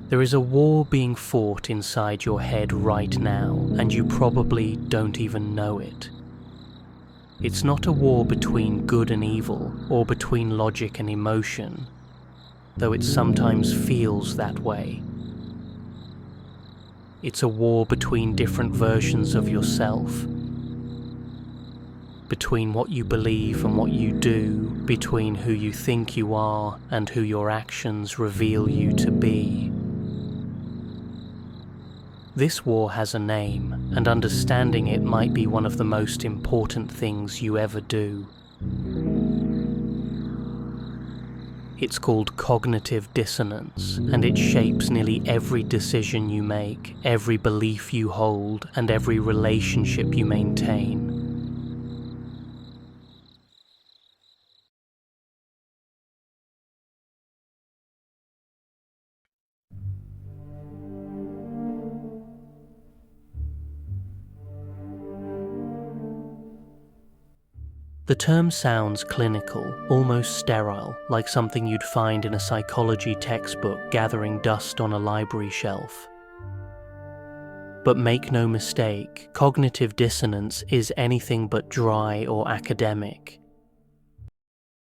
There is a war being fought inside your head right now, and you probably don't even know it. It's not a war between good and evil, or between logic and emotion, though it sometimes feels that way. It's a war between different versions of yourself, between what you believe and what you do, between who you think you are and who your actions reveal you to be. This war has a name, and understanding it might be one of the most important things you ever do. It's called cognitive dissonance, and it shapes nearly every decision you make, every belief you hold, and every relationship you maintain. The term sounds clinical, almost sterile, like something you'd find in a psychology textbook gathering dust on a library shelf. But make no mistake, cognitive dissonance is anything but dry or academic.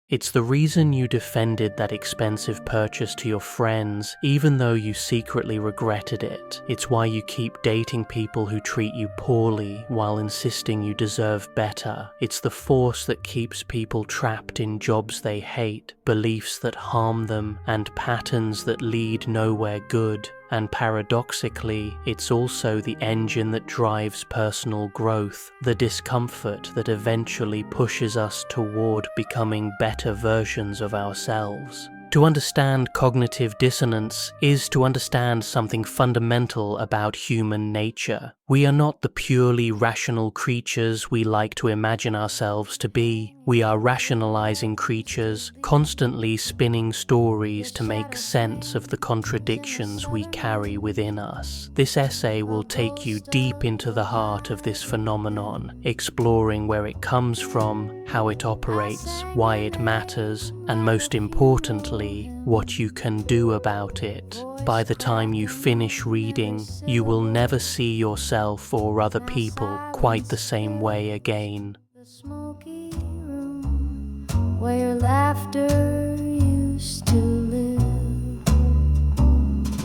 It's the reason you defended that expensive purchase to your friends, even though you secretly regretted it. It's why you keep dating people who treat you poorly while insisting you deserve better. It's the force that keeps people trapped in jobs they hate, beliefs that harm them, and patterns that lead nowhere good. And paradoxically, it's also the engine that drives personal growth, the discomfort that eventually pushes us toward becoming better versions of ourselves. To understand cognitive dissonance is to understand something fundamental about human nature. We are not the purely rational creatures we like to imagine ourselves to be. We are rationalizing creatures, constantly spinning stories to make sense of the contradictions we carry within us. This essay will take you deep into the heart of this phenomenon, exploring where it comes from, how it operates, why it matters, and most importantly, what you can do about it. By the time you finish reading, you will never see yourself or other people quite the same way again. The smoky room where your laughter used to live.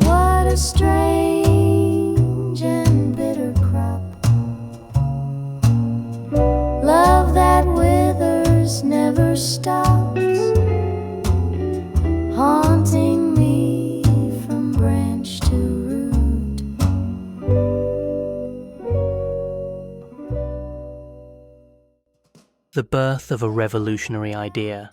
What a strange and bitter crop. Love that withers never stops, haunting me from branch to root. The birth of a revolutionary idea.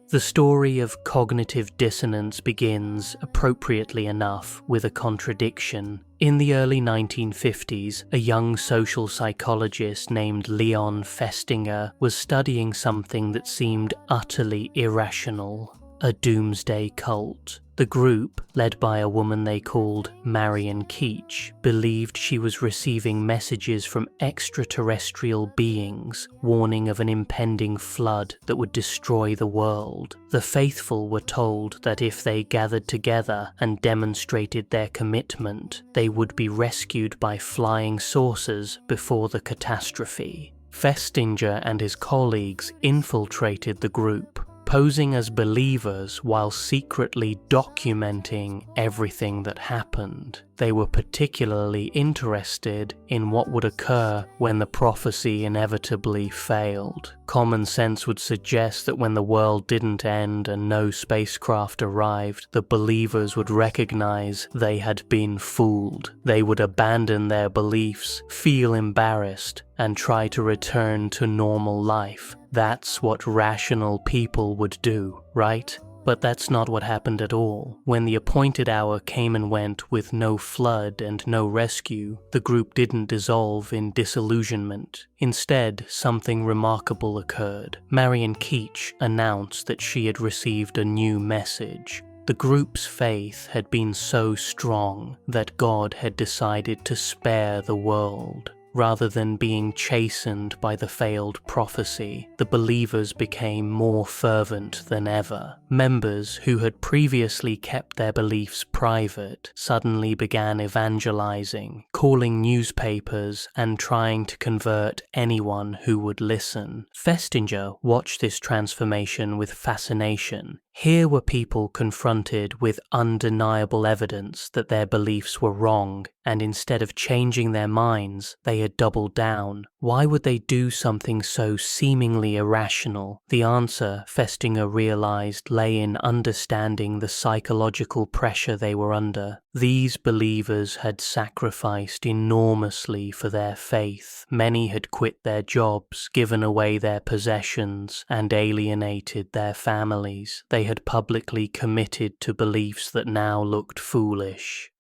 The story of cognitive dissonance begins, appropriately enough, with a contradiction. In the early 1950s, a young social psychologist named Leon Festinger was studying something that seemed utterly irrational: a doomsday cult. The group, led by a woman they called Marion Keech, believed she was receiving messages from extraterrestrial beings warning of an impending flood that would destroy the world. The faithful were told that if they gathered together and demonstrated their commitment, they would be rescued by flying saucers before the catastrophe. Festinger and his colleagues infiltrated the group, posing as believers while secretly documenting everything that happened. They were particularly interested in what would occur when the prophecy inevitably failed. Common sense would suggest that when the world didn't end and no spacecraft arrived, the believers would recognize they had been fooled. They would abandon their beliefs, feel embarrassed, and try to return to normal life. That's what rational people would do, right? But that's not what happened at all. When the appointed hour came and went with no flood and no rescue, the group didn't dissolve in disillusionment. Instead, something remarkable occurred. Marion Keech announced that she had received a new message. The group's faith had been so strong that God had decided to spare the world. Rather than being chastened by the failed prophecy, the believers became more fervent than ever. Members who had previously kept their beliefs private suddenly began evangelizing, calling newspapers and trying to convert anyone who would listen. Festinger watched this transformation with fascination. Here were people confronted with undeniable evidence that their beliefs were wrong, and instead of changing their minds, they had doubled down. Why would they do something so seemingly irrational? The answer, Festinger realized, lay in understanding the psychological pressure they were under. These believers had sacrificed enormously for their faith. Many had quit their jobs, given away their possessions, and alienated their families. They had publicly committed to beliefs that now looked foolish.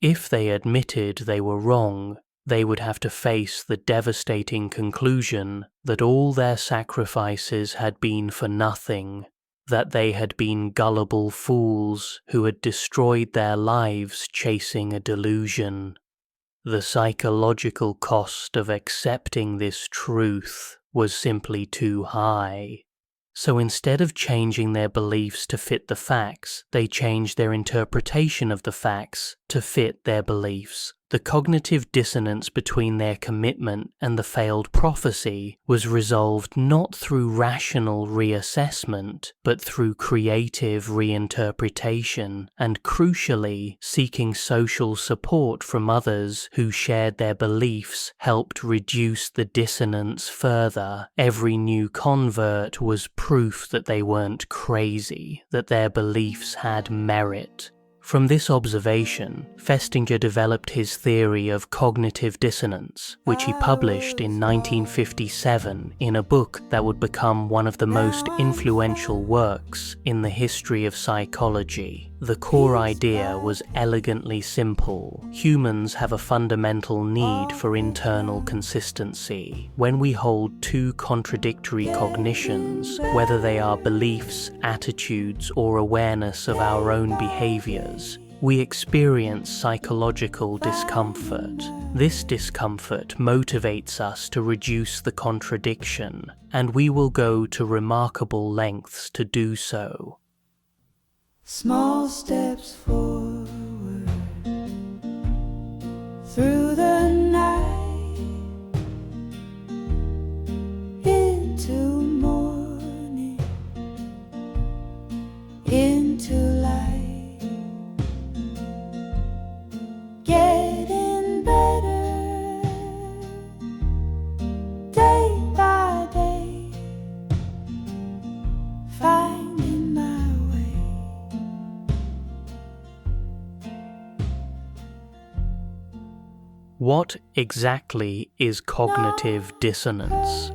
If they admitted they were wrong, they would have to face the devastating conclusion that all their sacrifices had been for nothing, that they had been gullible fools who had destroyed their lives chasing a delusion. The psychological cost of accepting this truth was simply too high. So instead of changing their beliefs to fit the facts, they changed their interpretation of the facts to fit their beliefs. The cognitive dissonance between their commitment and the failed prophecy was resolved not through rational reassessment, but through creative reinterpretation, and crucially, seeking social support from others who shared their beliefs helped reduce the dissonance further. Every new convert was proof that they weren't crazy, that their beliefs had merit. From this observation, Festinger developed his theory of cognitive dissonance, which he published in 1957 in a book that would become one of the most influential works in the history of psychology. The core idea was elegantly simple. Humans have a fundamental need for internal consistency. When we hold two contradictory cognitions, whether they are beliefs, attitudes, or awareness of our own behaviors, we experience psychological discomfort. This discomfort motivates us to reduce the contradiction, and we will go to remarkable lengths to do so. Small steps forward through the night into morning, into light, getting better day by day, finding my way. What exactly is cognitive dissonance?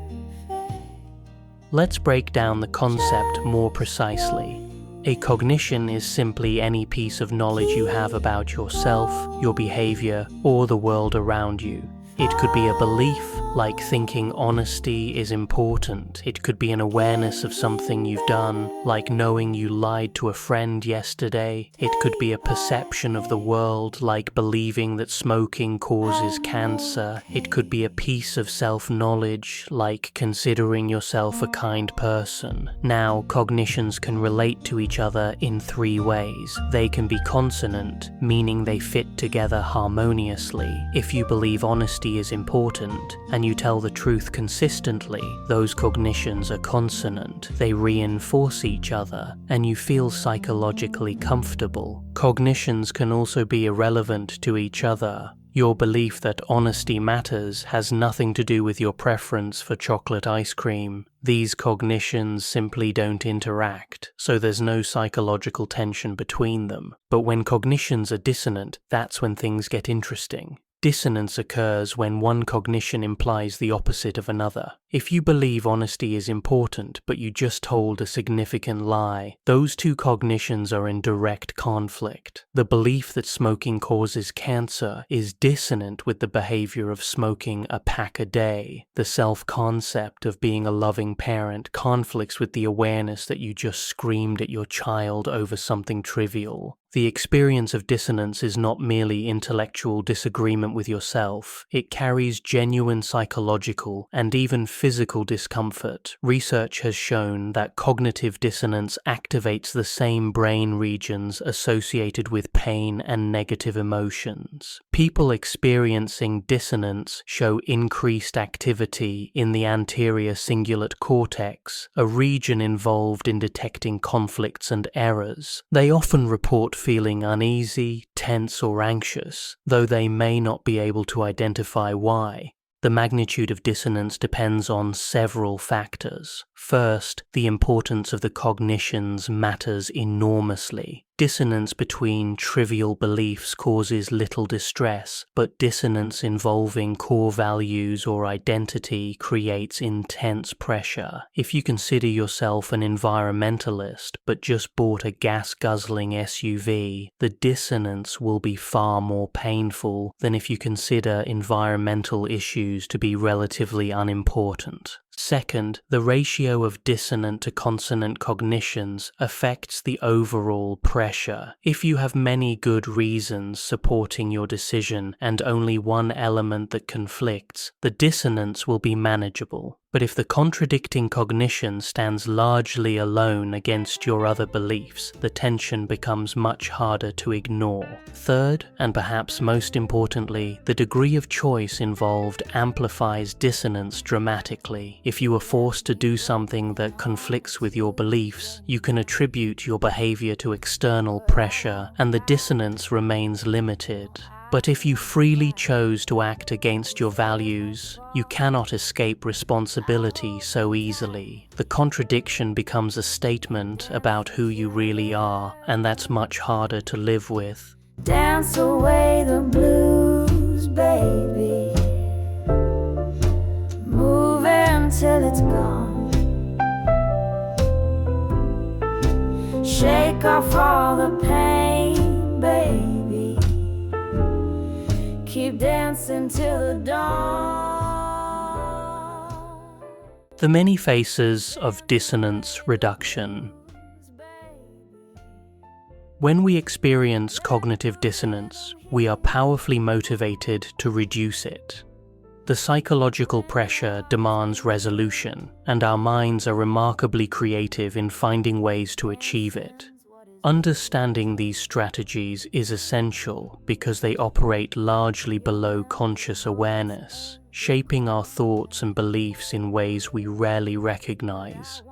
Let's break down the concept more precisely. A cognition is simply any piece of knowledge you have about yourself, your behavior, or the world around you. It could be a belief, like thinking honesty is important. It could be an awareness of something you've done, like knowing you lied to a friend yesterday. It could be a perception of the world, like believing that smoking causes cancer. It could be a piece of self-knowledge, like considering yourself a kind person. Now, cognitions can relate to each other in three ways. They can be consonant, meaning they fit together harmoniously. If you believe honesty is important, and you tell the truth consistently, those cognitions are consonant. They reinforce each other, and you feel psychologically comfortable. Cognitions can also be irrelevant to each other. Your belief that honesty matters has nothing to do with your preference for chocolate ice cream. These cognitions simply don't interact, so there's no psychological tension between them. But when cognitions are dissonant, that's when things get interesting. Dissonance occurs when one cognition implies the opposite of another. If you believe honesty is important, but you just told a significant lie, those two cognitions are in direct conflict. The belief that smoking causes cancer is dissonant with the behavior of smoking a pack a day. The self-concept of being a loving parent conflicts with the awareness that you just screamed at your child over something trivial. The experience of dissonance is not merely intellectual disagreement with yourself, it carries genuine psychological and even physical discomfort. Research has shown that cognitive dissonance activates the same brain regions associated with pain and negative emotions. People experiencing dissonance show increased activity in the anterior cingulate cortex, a region involved in detecting conflicts and errors. They often report feeling uneasy, tense, or anxious, though they may not be able to identify why. The magnitude of dissonance depends on several factors. First, the importance of the cognitions matters enormously. Dissonance between trivial beliefs causes little distress, but dissonance involving core values or identity creates intense pressure. If you consider yourself an environmentalist but just bought a gas-guzzling SUV, the dissonance will be far more painful than if you consider environmental issues to be relatively unimportant. Second, the ratio of dissonant to consonant cognitions affects the overall pressure. If you have many good reasons supporting your decision and only one element that conflicts, the dissonance will be manageable. But if the contradicting cognition stands largely alone against your other beliefs, the tension becomes much harder to ignore. Third, and perhaps most importantly, the degree of choice involved amplifies dissonance dramatically. If you are forced to do something that conflicts with your beliefs, you can attribute your behavior to external pressure, and the dissonance remains limited. But if you freely chose to act against your values, you cannot escape responsibility so easily. The contradiction becomes a statement about who you really are, and that's much harder to live with. Dance away the blues, baby. Move until it's gone. Shake off all the pain, baby. Keep dancing till the dawn. The many faces of dissonance reduction. When we experience cognitive dissonance, we are powerfully motivated to reduce it. The psychological pressure demands resolution, and our minds are remarkably creative in finding ways to achieve it. Understanding these strategies is essential because they operate largely below conscious awareness, shaping our thoughts and beliefs in ways we rarely recognize.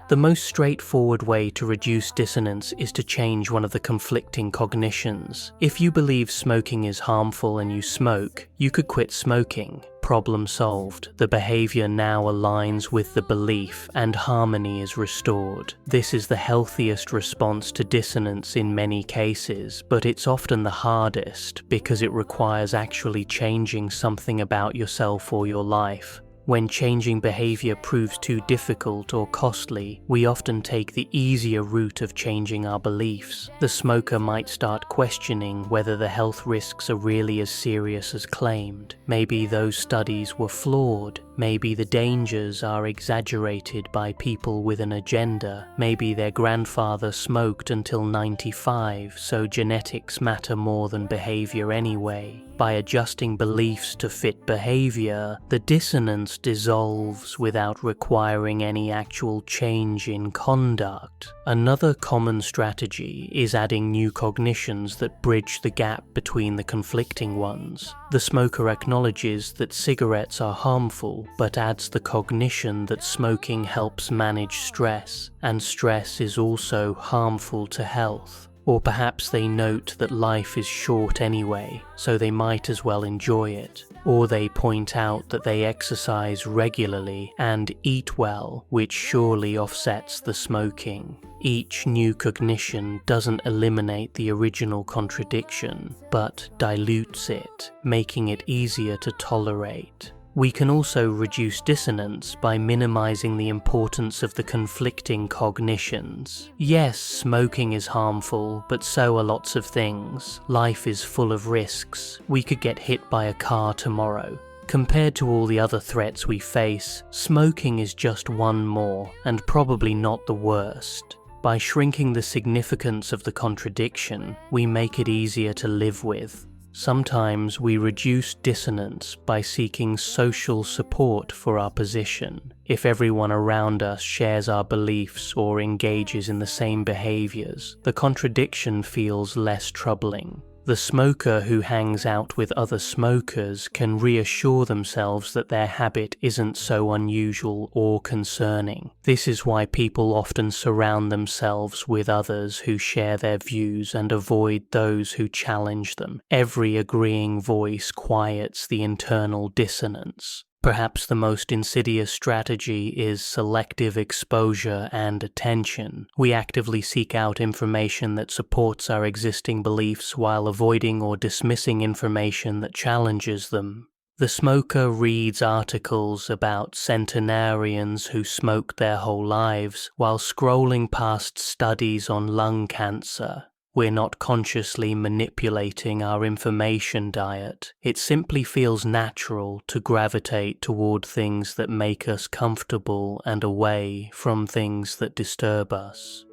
The most straightforward way to reduce dissonance is to change one of the conflicting cognitions. If you believe smoking is harmful and you smoke, you could quit smoking. Problem solved. The behavior now aligns with the belief and harmony is restored. This is the healthiest response to dissonance in many cases, but it's often the hardest because it requires actually changing something about yourself or your life. When changing behavior proves too difficult or costly, we often take the easier route of changing our beliefs. The smoker might start questioning whether the health risks are really as serious as claimed. Maybe those studies were flawed. Maybe the dangers are exaggerated by people with an agenda. Maybe their grandfather smoked until 95, so genetics matter more than behavior anyway. By adjusting beliefs to fit behavior, the dissonance dissolves without requiring any actual change in conduct. Another common strategy is adding new cognitions that bridge the gap between the conflicting ones. The smoker acknowledges that cigarettes are harmful, but adds the cognition that smoking helps manage stress, and stress is also harmful to health. Or perhaps they note that life is short anyway, so they might as well enjoy it. Or they point out that they exercise regularly and eat well, which surely offsets the smoking. Each new cognition doesn't eliminate the original contradiction, but dilutes it, making it easier to tolerate. We can also reduce dissonance by minimizing the importance of the conflicting cognitions. Yes, smoking is harmful, but so are lots of things. Life is full of risks. We could get hit by a car tomorrow. Compared to all the other threats we face, smoking is just one more, and probably not the worst. By shrinking the significance of the contradiction, we make it easier to live with. Sometimes we reduce dissonance by seeking social support for our position. If everyone around us shares our beliefs or engages in the same behaviors, the contradiction feels less troubling. The smoker who hangs out with other smokers can reassure themselves that their habit isn't so unusual or concerning. This is why people often surround themselves with others who share their views and avoid those who challenge them. Every agreeing voice quiets the internal dissonance. Perhaps the most insidious strategy is selective exposure and attention. We actively seek out information that supports our existing beliefs while avoiding or dismissing information that challenges them. The smoker reads articles about centenarians who smoked their whole lives while scrolling past studies on lung cancer. We're not consciously manipulating our information diet. It simply feels natural to gravitate toward things that make us comfortable and away from things that disturb us.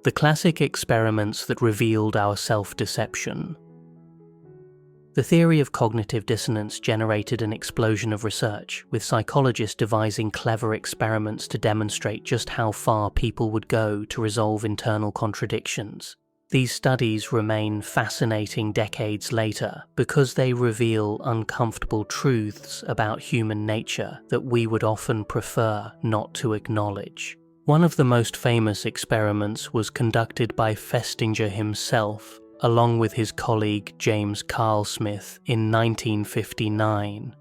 The classic experiments that revealed our self-deception. The theory of cognitive dissonance generated an explosion of research, with psychologists devising clever experiments to demonstrate just how far people would go to resolve internal contradictions. These studies remain fascinating decades later because they reveal uncomfortable truths about human nature that we would often prefer not to acknowledge. One of the most famous experiments was conducted by Festinger himself, along with his colleague James Carl-Smith in 1959.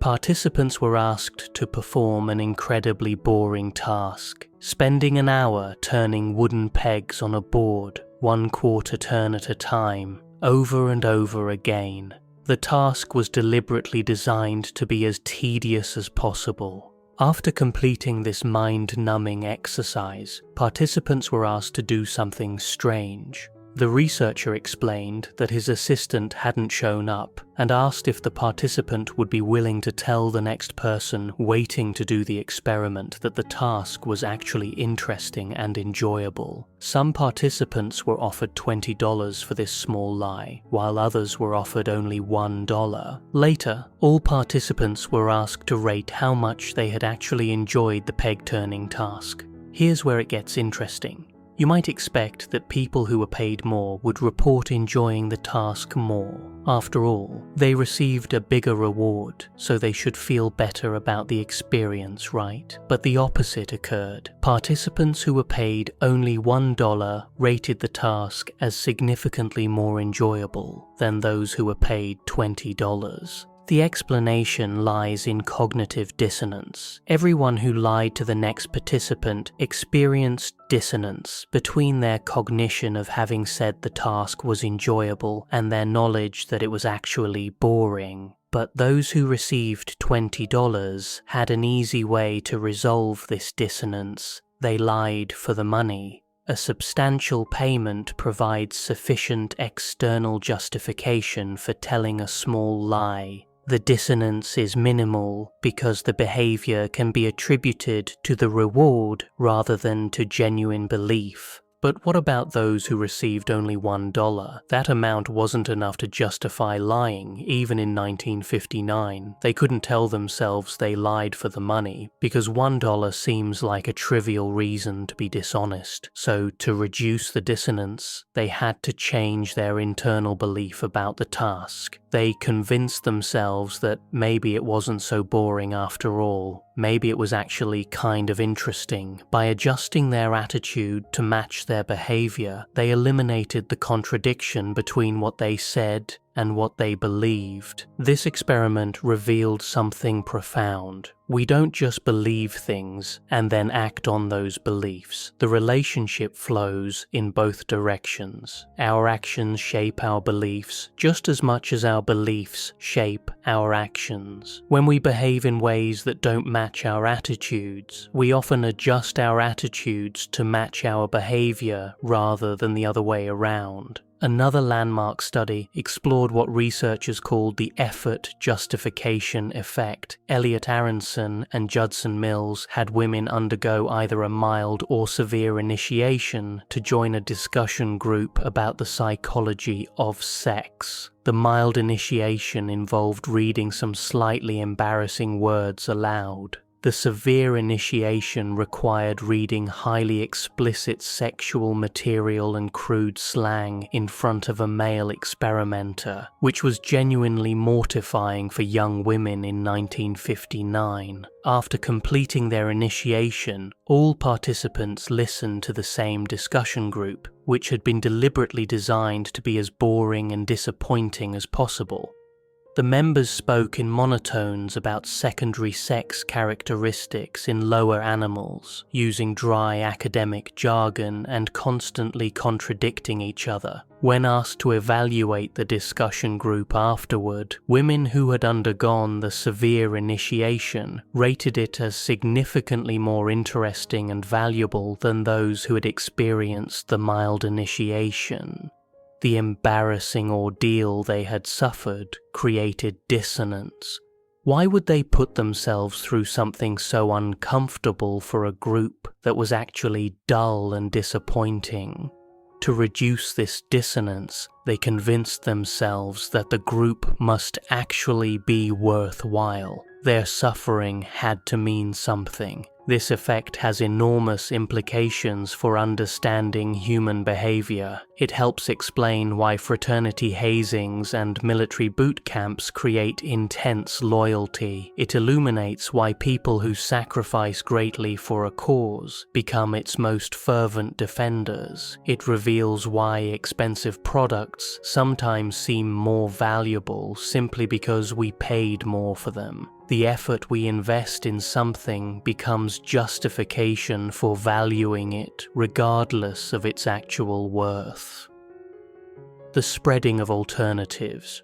Participants were asked to perform an incredibly boring task, spending an hour turning wooden pegs on a board, 1/4 turn at a time, over and over again. The task was deliberately designed to be as tedious as possible. After completing this mind-numbing exercise, participants were asked to do something strange. The researcher explained that his assistant hadn't shown up and asked if the participant would be willing to tell the next person waiting to do the experiment that the task was actually interesting and enjoyable. Some participants were offered $20 for this small lie, while others were offered only $1. Later, all participants were asked to rate how much they had actually enjoyed the peg-turning task. Here's where it gets interesting. You might expect that people who were paid more would report enjoying the task more. After all, they received a bigger reward, so they should feel better about the experience, right? But the opposite occurred. Participants who were paid only $1 rated the task as significantly more enjoyable than those who were paid $20. The explanation lies in cognitive dissonance. Everyone who lied to the next participant experienced dissonance between their cognition of having said the task was enjoyable and their knowledge that it was actually boring. But those who received $20 had an easy way to resolve this dissonance. They lied for the money. A substantial payment provides sufficient external justification for telling a small lie. The dissonance is minimal because the behavior can be attributed to the reward rather than to genuine belief. But what about those who received only $1? That amount wasn't enough to justify lying, even in 1959. They couldn't tell themselves they lied for the money, because $1 seems like a trivial reason to be dishonest. So, to reduce the dissonance, they had to change their internal belief about the task. They convinced themselves that maybe it wasn't so boring after all. Maybe it was actually kind of interesting. By adjusting their attitude to match their behavior, they eliminated the contradiction between what they said and what they believed. This experiment revealed something profound. We don't just believe things and then act on those beliefs. The relationship flows in both directions. Our actions shape our beliefs just as much as our beliefs shape our actions. When we behave in ways that don't match our attitudes, we often adjust our attitudes to match our behavior rather than the other way around. Another landmark study explored what researchers called the effort justification effect. Elliot Aronson and Judson Mills had women undergo either a mild or severe initiation to join a discussion group about the psychology of sex. The mild initiation involved reading some slightly embarrassing words aloud. The severe initiation required reading highly explicit sexual material and crude slang in front of a male experimenter, which was genuinely mortifying for young women in 1959. After completing their initiation, all participants listened to the same discussion group, which had been deliberately designed to be as boring and disappointing as possible. The members spoke in monotones about secondary sex characteristics in lower animals, using dry academic jargon and constantly contradicting each other. When asked to evaluate the discussion group afterward, women who had undergone the severe initiation rated it as significantly more interesting and valuable than those who had experienced the mild initiation. The embarrassing ordeal they had suffered created dissonance. Why would they put themselves through something so uncomfortable for a group that was actually dull and disappointing? To reduce this dissonance, they convinced themselves that the group must actually be worthwhile. Their suffering had to mean something. This effect has enormous implications for understanding human behavior. It helps explain why fraternity hazings and military boot camps create intense loyalty. It illuminates why people who sacrifice greatly for a cause become its most fervent defenders. It reveals why expensive products sometimes seem more valuable simply because we paid more for them. The effort we invest in something becomes justification for valuing it, regardless of its actual worth. The spreading of alternatives.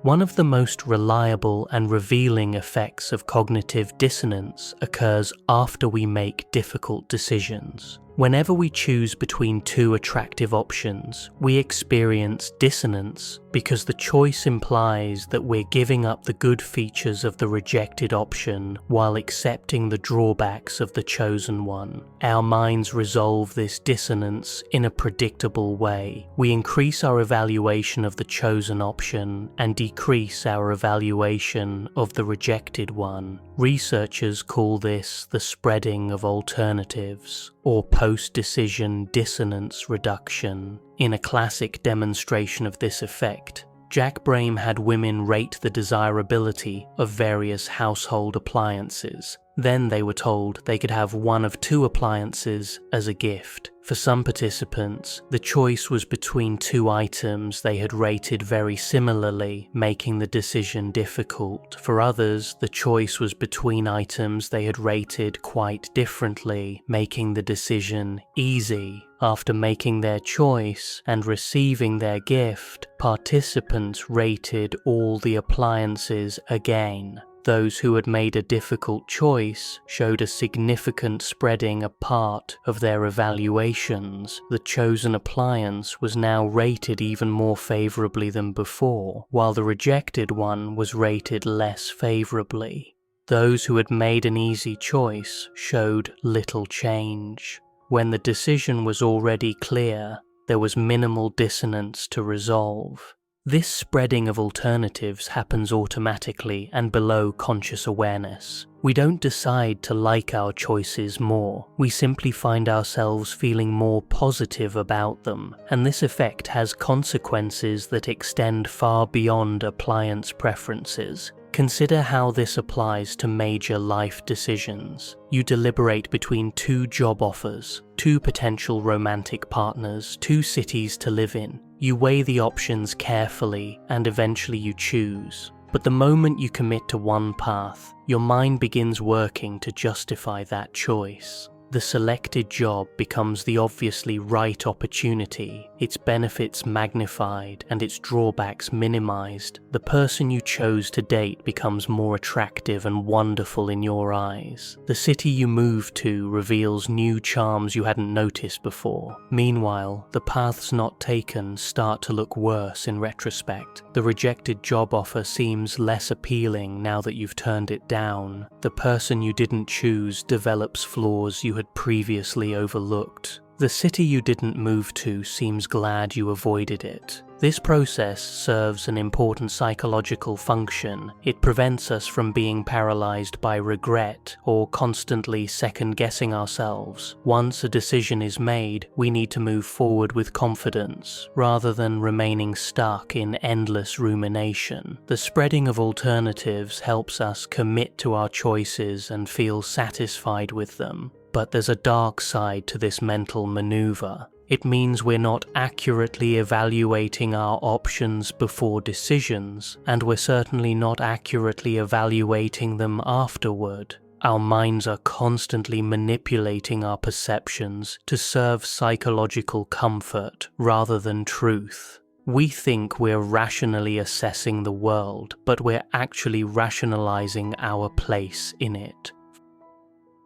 One of the most reliable and revealing effects of cognitive dissonance occurs after we make difficult decisions. Whenever we choose between two attractive options, we experience dissonance because the choice implies that we're giving up the good features of the rejected option while accepting the drawbacks of the chosen one. Our minds resolve this dissonance in a predictable way. We increase our evaluation of the chosen option and decrease our evaluation of the rejected one. Researchers call this the spreading of alternatives, or post-decision dissonance reduction. In a classic demonstration of this effect, Jack Brame had women rate the desirability of various household appliances. Then they were told they could have one of two appliances as a gift. For some participants, the choice was between two items they had rated very similarly, making the decision difficult. For others, the choice was between items they had rated quite differently, making the decision easy. After making their choice and receiving their gift, participants rated all the appliances again. Those who had made a difficult choice showed a significant spreading apart of their evaluations. The chosen appliance was now rated even more favorably than before, while the rejected one was rated less favorably. Those who had made an easy choice showed little change. When the decision was already clear, there was minimal dissonance to resolve. This spreading of alternatives happens automatically and below conscious awareness. We don't decide to like our choices more, we simply find ourselves feeling more positive about them, and this effect has consequences that extend far beyond appliance preferences. Consider how this applies to major life decisions. You deliberate between 2 job offers, 2 potential romantic partners, 2 cities to live in. You weigh the options carefully and eventually you choose. But the moment you commit to one path, your mind begins working to justify that choice. The selected job becomes the obviously right opportunity, its benefits magnified and its drawbacks minimized. The person you chose to date becomes more attractive and wonderful in your eyes. The city you move to reveals new charms you hadn't noticed before. Meanwhile, the paths not taken start to look worse in retrospect. The rejected job offer seems less appealing now that you've turned it down. The person you didn't choose develops flaws you had previously overlooked. The city you didn't move to seems glad you avoided it. This process serves an important psychological function. It prevents us from being paralyzed by regret or constantly second-guessing ourselves. Once a decision is made, we need to move forward with confidence, rather than remaining stuck in endless rumination. The spreading of alternatives helps us commit to our choices and feel satisfied with them. But there's a dark side to this mental maneuver. It means we're not accurately evaluating our options before decisions, and we're certainly not accurately evaluating them afterward. Our minds are constantly manipulating our perceptions to serve psychological comfort rather than truth. We think we're rationally assessing the world, but we're actually rationalizing our place in it.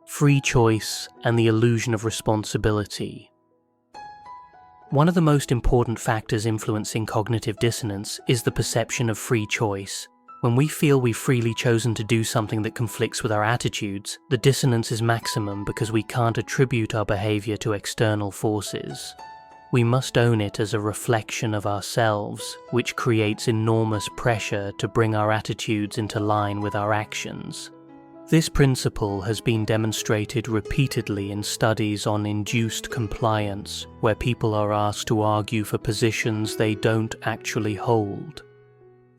Free choice and the illusion of responsibility. One of the most important factors influencing cognitive dissonance is the perception of free choice. When we feel we've freely chosen to do something that conflicts with our attitudes, the dissonance is maximum because we can't attribute our behavior to external forces. We must own it as a reflection of ourselves, which creates enormous pressure to bring our attitudes into line with our actions. This principle has been demonstrated repeatedly in studies on induced compliance, where people are asked to argue for positions they don't actually hold.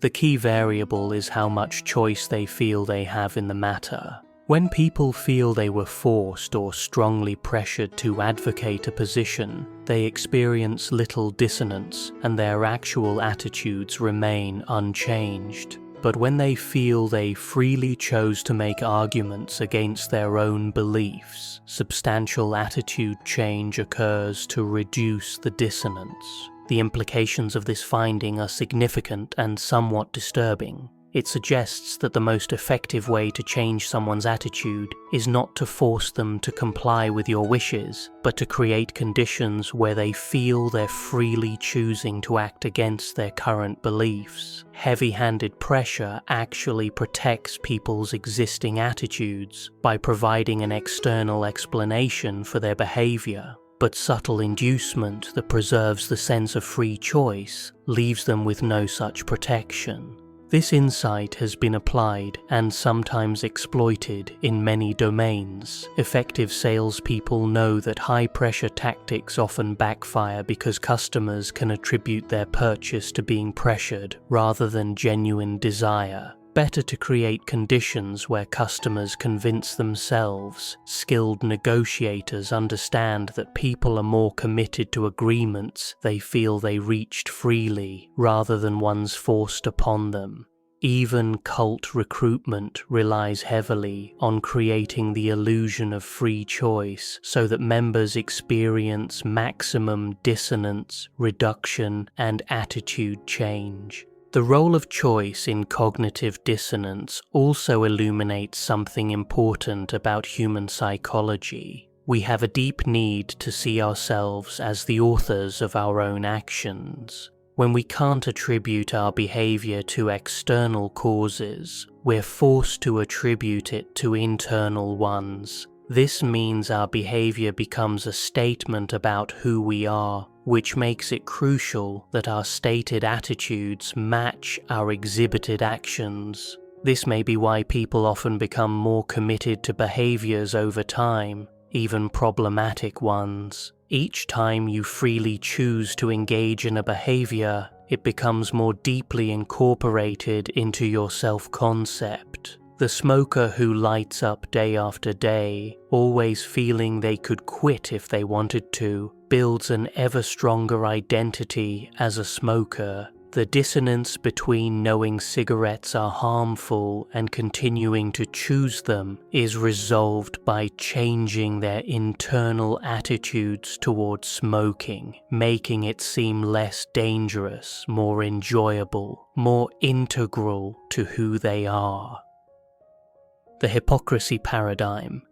The key variable is how much choice they feel they have in the matter. When people feel they were forced or strongly pressured to advocate a position, they experience little dissonance and their actual attitudes remain unchanged. But when they feel they freely chose to make arguments against their own beliefs, substantial attitude change occurs to reduce the dissonance. The implications of this finding are significant and somewhat disturbing. It suggests that the most effective way to change someone's attitude is not to force them to comply with your wishes, but to create conditions where they feel they're freely choosing to act against their current beliefs. Heavy-handed pressure actually protects people's existing attitudes by providing an external explanation for their behavior. But subtle inducement that preserves the sense of free choice leaves them with no such protection. This insight has been applied and sometimes exploited in many domains. Effective salespeople know that high-pressure tactics often backfire because customers can attribute their purchase to being pressured rather than genuine desire. Better to create conditions where customers convince themselves. Skilled negotiators understand that people are more committed to agreements they feel they reached freely, rather than ones forced upon them. Even cult recruitment relies heavily on creating the illusion of free choice so that members experience maximum dissonance, reduction, and attitude change. The role of choice in cognitive dissonance also illuminates something important about human psychology. We have a deep need to see ourselves as the authors of our own actions. When we can't attribute our behavior to external causes, we're forced to attribute it to internal ones. This means our behavior becomes a statement about who we are, which makes it crucial that our stated attitudes match our exhibited actions. This may be why people often become more committed to behaviors over time, even problematic ones. Each time you freely choose to engage in a behavior, it becomes more deeply incorporated into your self-concept. The smoker who lights up day after day, always feeling they could quit if they wanted to, builds an ever stronger identity as a smoker. The dissonance between knowing cigarettes are harmful and continuing to choose them is resolved by changing their internal attitudes towards smoking, making it seem less dangerous, more enjoyable, more integral to who they are. The hypocrisy paradigm.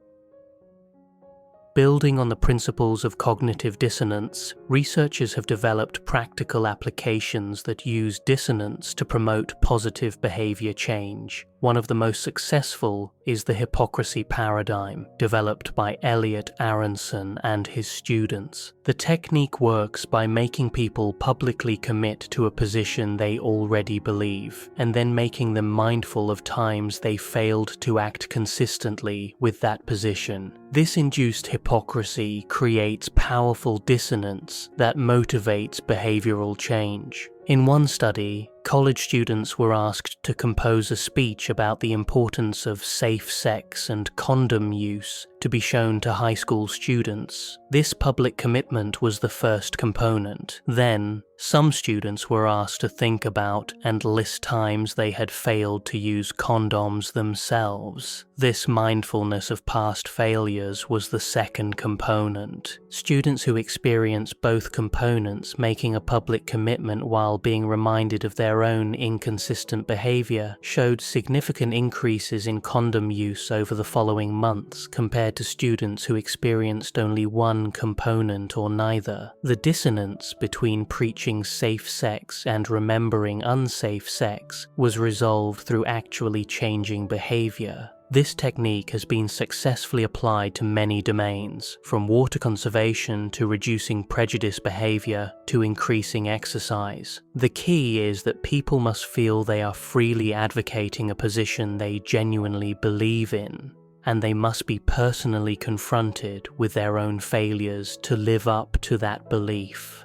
Building on the principles of cognitive dissonance, researchers have developed practical applications that use dissonance to promote positive behavior change. One of the most successful is the hypocrisy paradigm, developed by Elliot Aronson and his students. The technique works by making people publicly commit to a position they already believe, and then making them mindful of times they failed to act consistently with that position. This induced hypocrisy creates powerful dissonance that motivates behavioral change. In one study, college students were asked to compose a speech about the importance of safe sex and condom use to be shown to high school students. This public commitment was the first component. Then, some students were asked to think about and list times they had failed to use condoms themselves. This mindfulness of past failures was the second component. Students who experienced both components, making a public commitment while being reminded of their own inconsistent behavior, showed significant increases in condom use over the following months compared to students who experienced only one component or neither. The dissonance between preaching safe sex and remembering unsafe sex was resolved through actually changing behavior. This technique has been successfully applied to many domains, from water conservation to reducing prejudice behavior to increasing exercise. The key is that people must feel they are freely advocating a position they genuinely believe in, and they must be personally confronted with their own failures to live up to that belief.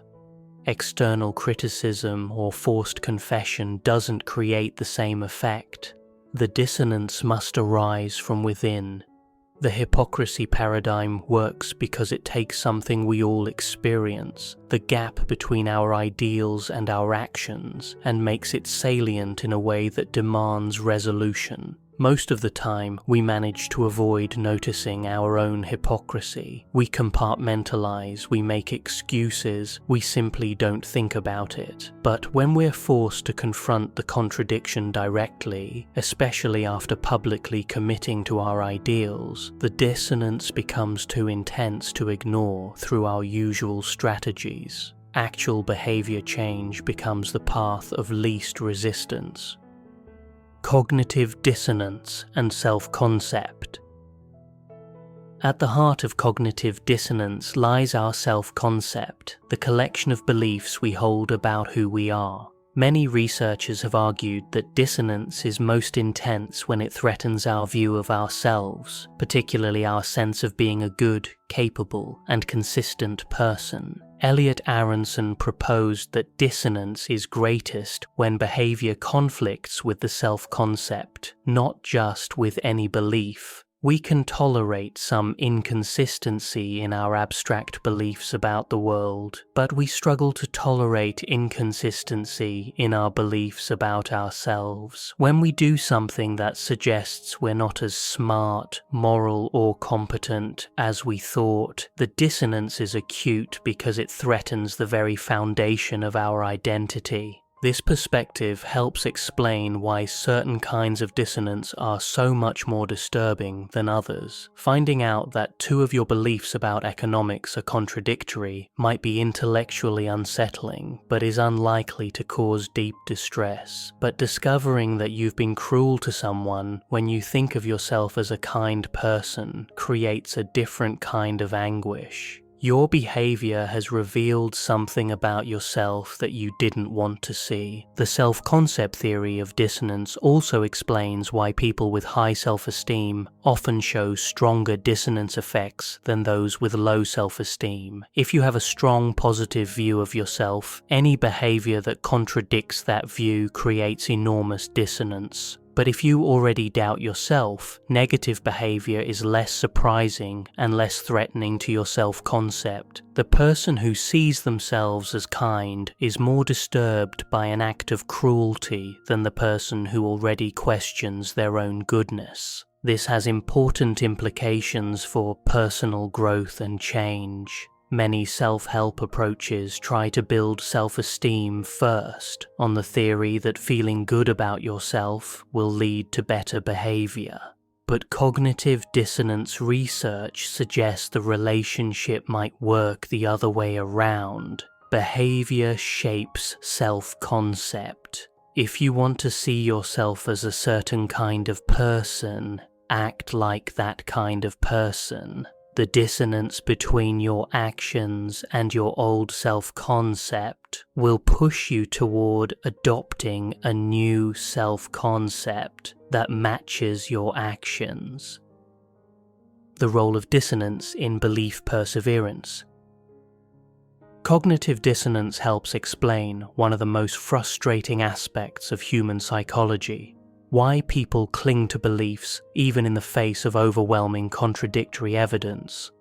External criticism or forced confession doesn't create the same effect. The dissonance must arise from within. The hypocrisy paradigm works because it takes something we all experience, the gap between our ideals and our actions, and makes it salient in a way that demands resolution. Most of the time, we manage to avoid noticing our own hypocrisy. We compartmentalize, we make excuses, we simply don't think about it. But when we're forced to confront the contradiction directly, especially after publicly committing to our ideals, the dissonance becomes too intense to ignore through our usual strategies. Actual behavior change becomes the path of least resistance. Cognitive dissonance and self-concept. At the heart of cognitive dissonance lies our self-concept, the collection of beliefs we hold about who we are. Many researchers have argued that dissonance is most intense when it threatens our view of ourselves, particularly our sense of being a good, capable, and consistent person. Elliot Aronson proposed that dissonance is greatest when behavior conflicts with the self-concept, not just with any belief. We can tolerate some inconsistency in our abstract beliefs about the world, but we struggle to tolerate inconsistency in our beliefs about ourselves. When we do something that suggests we're not as smart, moral, or competent as we thought, the dissonance is acute because it threatens the very foundation of our identity. This perspective helps explain why certain kinds of dissonance are so much more disturbing than others. Finding out that two of your beliefs about economics are contradictory might be intellectually unsettling, but is unlikely to cause deep distress. But discovering that you've been cruel to someone when you think of yourself as a kind person creates a different kind of anguish. Your behavior has revealed something about yourself that you didn't want to see. The self-concept theory of dissonance also explains why people with high self-esteem often show stronger dissonance effects than those with low self-esteem. If you have a strong positive view of yourself, any behavior that contradicts that view creates enormous dissonance. But if you already doubt yourself, negative behavior is less surprising and less threatening to your self-concept. The person who sees themselves as kind is more disturbed by an act of cruelty than the person who already questions their own goodness. This has important implications for personal growth and change. Many self-help approaches try to build self-esteem first, on the theory that feeling good about yourself will lead to better behavior. But cognitive dissonance research suggests the relationship might work the other way around. Behavior shapes self-concept. If you want to see yourself as a certain kind of person, act like that kind of person. The dissonance between your actions and your old self-concept will push you toward adopting a new self-concept that matches your actions. The role of dissonance in belief perseverance. Cognitive dissonance helps explain one of the most frustrating aspects of human psychology: why people cling to beliefs even in the face of overwhelming contradictory evidence.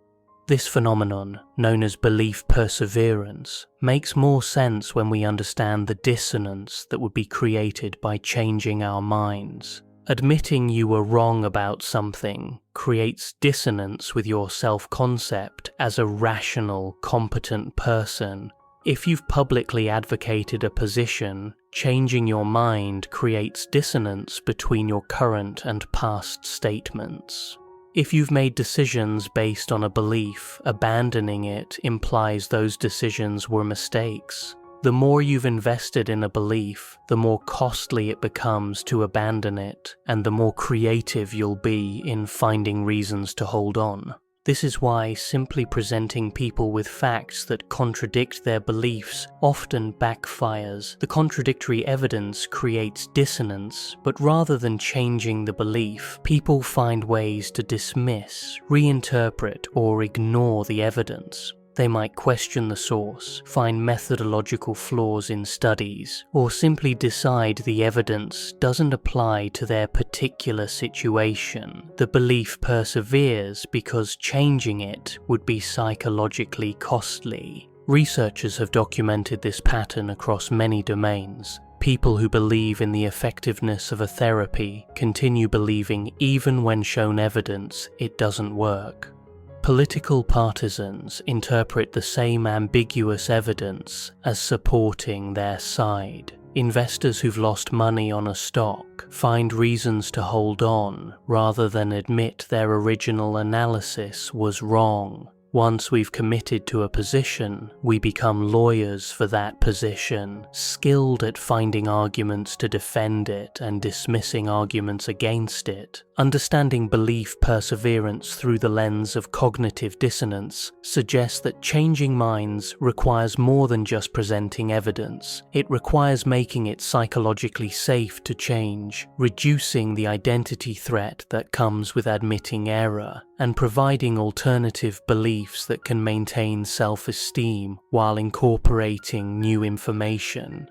This phenomenon, known as belief perseverance, makes more sense when we understand the dissonance that would be created by changing our minds. Admitting you were wrong about something creates dissonance with your self-concept as a rational, competent person. If you've publicly advocated a position, changing your mind creates dissonance between your current and past statements. If you've made decisions based on a belief, abandoning it implies those decisions were mistakes. The more you've invested in a belief, the more costly it becomes to abandon it, and the more creative you'll be in finding reasons to hold on. This is why simply presenting people with facts that contradict their beliefs often backfires. The contradictory evidence creates dissonance, but rather than changing the belief, people find ways to dismiss, reinterpret, or ignore the evidence. They might question the source, find methodological flaws in studies, or simply decide the evidence doesn't apply to their particular situation. The belief perseveres because changing it would be psychologically costly. Researchers have documented this pattern across many domains. People who believe in the effectiveness of a therapy continue believing even when shown evidence it doesn't work. Political partisans interpret the same ambiguous evidence as supporting their side. Investors who've lost money on a stock find reasons to hold on rather than admit their original analysis was wrong. Once we've committed to a position, we become lawyers for that position, skilled at finding arguments to defend it and dismissing arguments against it. Understanding belief perseverance through the lens of cognitive dissonance suggests that changing minds requires more than just presenting evidence. It requires making it psychologically safe to change, reducing the identity threat that comes with admitting error, and providing alternative beliefs that can maintain self-esteem while incorporating new information.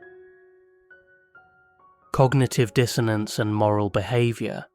Cognitive dissonance and moral behavior.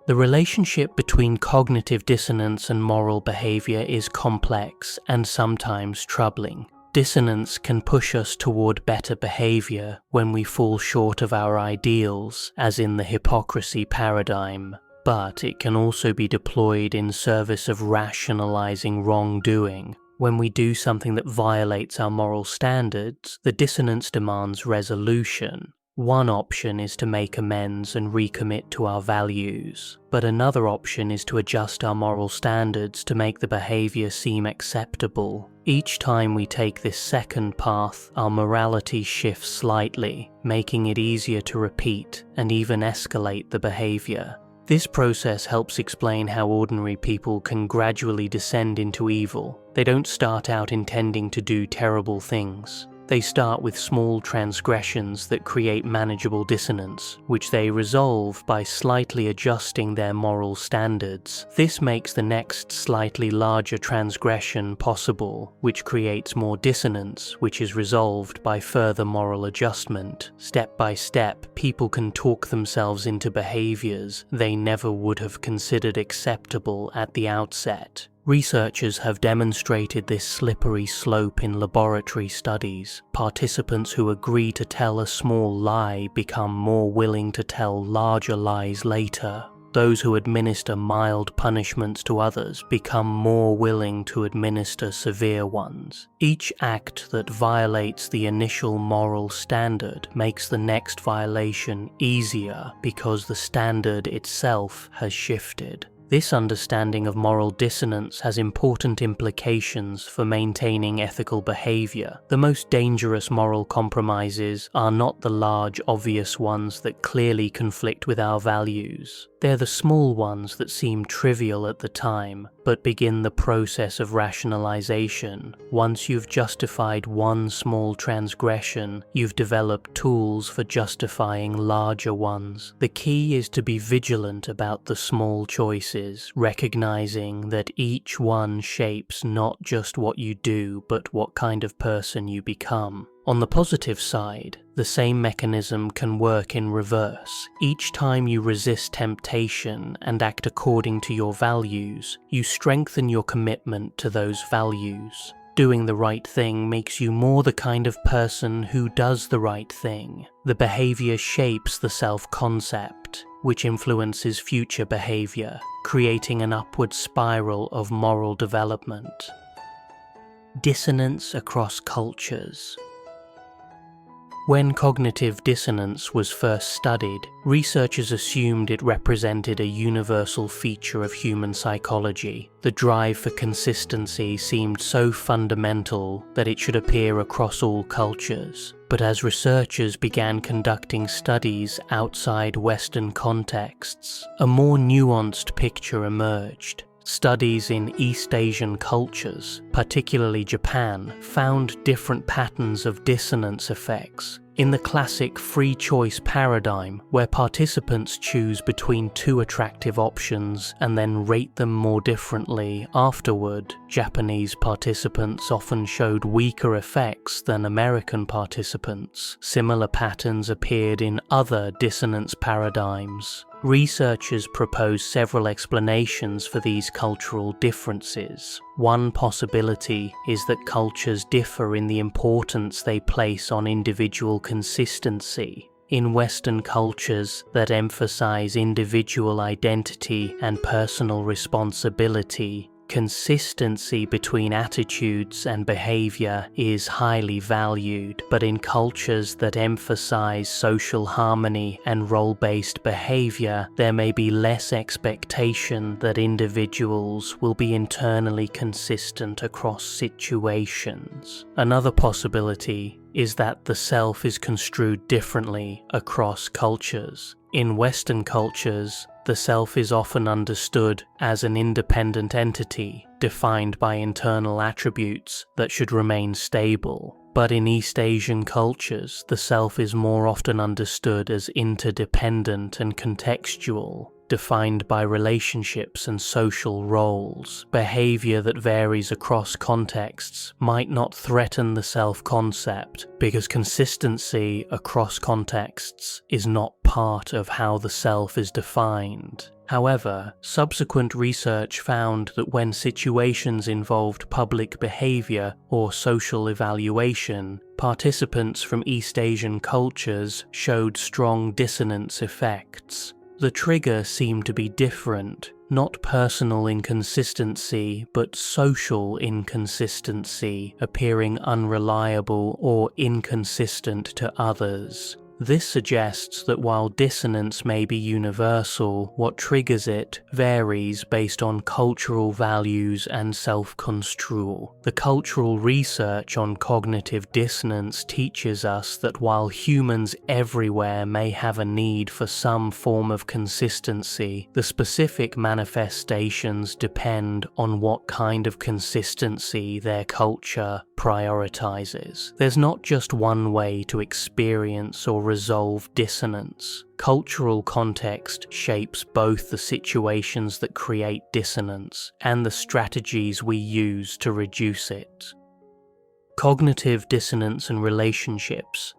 The relationship between cognitive dissonance and moral behavior is complex and sometimes troubling. Dissonance can push us toward better behavior when we fall short of our ideals, as in the hypocrisy paradigm. But it can also be deployed in service of rationalizing wrongdoing. When we do something that violates our moral standards, the dissonance demands resolution. One option is to make amends and recommit to our values, but another option is to adjust our moral standards to make the behavior seem acceptable. Each time we take this second path, our morality shifts slightly, making it easier to repeat and even escalate the behavior. This process helps explain how ordinary people can gradually descend into evil. They don't start out intending to do terrible things. They start with small transgressions that create manageable dissonance, which they resolve by slightly adjusting their moral standards. This makes the next slightly larger transgression possible, which creates more dissonance, which is resolved by further moral adjustment. Step by step, people can talk themselves into behaviors they never would have considered acceptable at the outset. Researchers have demonstrated this slippery slope in laboratory studies. Participants who agree to tell a small lie become more willing to tell larger lies later. Those who administer mild punishments to others become more willing to administer severe ones. Each act that violates the initial moral standard makes the next violation easier because the standard itself has shifted. This understanding of moral dissonance has important implications for maintaining ethical behavior. The most dangerous moral compromises are not the large, obvious ones that clearly conflict with our values. They're the small ones that seem trivial at the time, but begin the process of rationalization. Once you've justified one small transgression, you've developed tools for justifying larger ones. The key is to be vigilant about the small choices, recognizing that each one shapes not just what you do, but what kind of person you become. On the positive side, the same mechanism can work in reverse. Each time you resist temptation and act according to your values, you strengthen your commitment to those values. Doing the right thing makes you more the kind of person who does the right thing. The behavior shapes the self-concept, which influences future behavior, creating an upward spiral of moral development. Dissonance across cultures. When cognitive dissonance was first studied, researchers assumed it represented a universal feature of human psychology. The drive for consistency seemed so fundamental that it should appear across all cultures. But as researchers began conducting studies outside Western contexts, a more nuanced picture emerged. Studies in East Asian cultures, particularly Japan, found different patterns of dissonance effects. In the classic free choice paradigm, where participants choose between two attractive options and then rate them more differently afterward, Japanese participants often showed weaker effects than American participants. Similar patterns appeared in other dissonance paradigms. Researchers propose several explanations for these cultural differences. One possibility is that cultures differ in the importance they place on individual consistency. In Western cultures that emphasize individual identity and personal responsibility, consistency between attitudes and behavior is highly valued, but in cultures that emphasize social harmony and role-based behavior, there may be less expectation that individuals will be internally consistent across situations. Another possibility is that the self is construed differently across cultures. In Western cultures, the self is often understood as an independent entity, defined by internal attributes that should remain stable. But in East Asian cultures, the self is more often understood as interdependent and contextual, defined by relationships and social roles. Behavior that varies across contexts might not threaten the self-concept, because consistency across contexts is not part of how the self is defined. However, subsequent research found that when situations involved public behavior or social evaluation, participants from East Asian cultures showed strong dissonance effects. The trigger seemed to be different, not personal inconsistency, but social inconsistency, appearing unreliable or inconsistent to others. This suggests that while dissonance may be universal, what triggers it varies based on cultural values and self-construal. The cultural research on cognitive dissonance teaches us that while humans everywhere may have a need for some form of consistency, the specific manifestations depend on what kind of consistency their culture prioritizes. There's not just one way to experience or resolve dissonance. Cultural context shapes both the situations that create dissonance and the strategies we use to reduce it. Cognitive dissonance and relationships.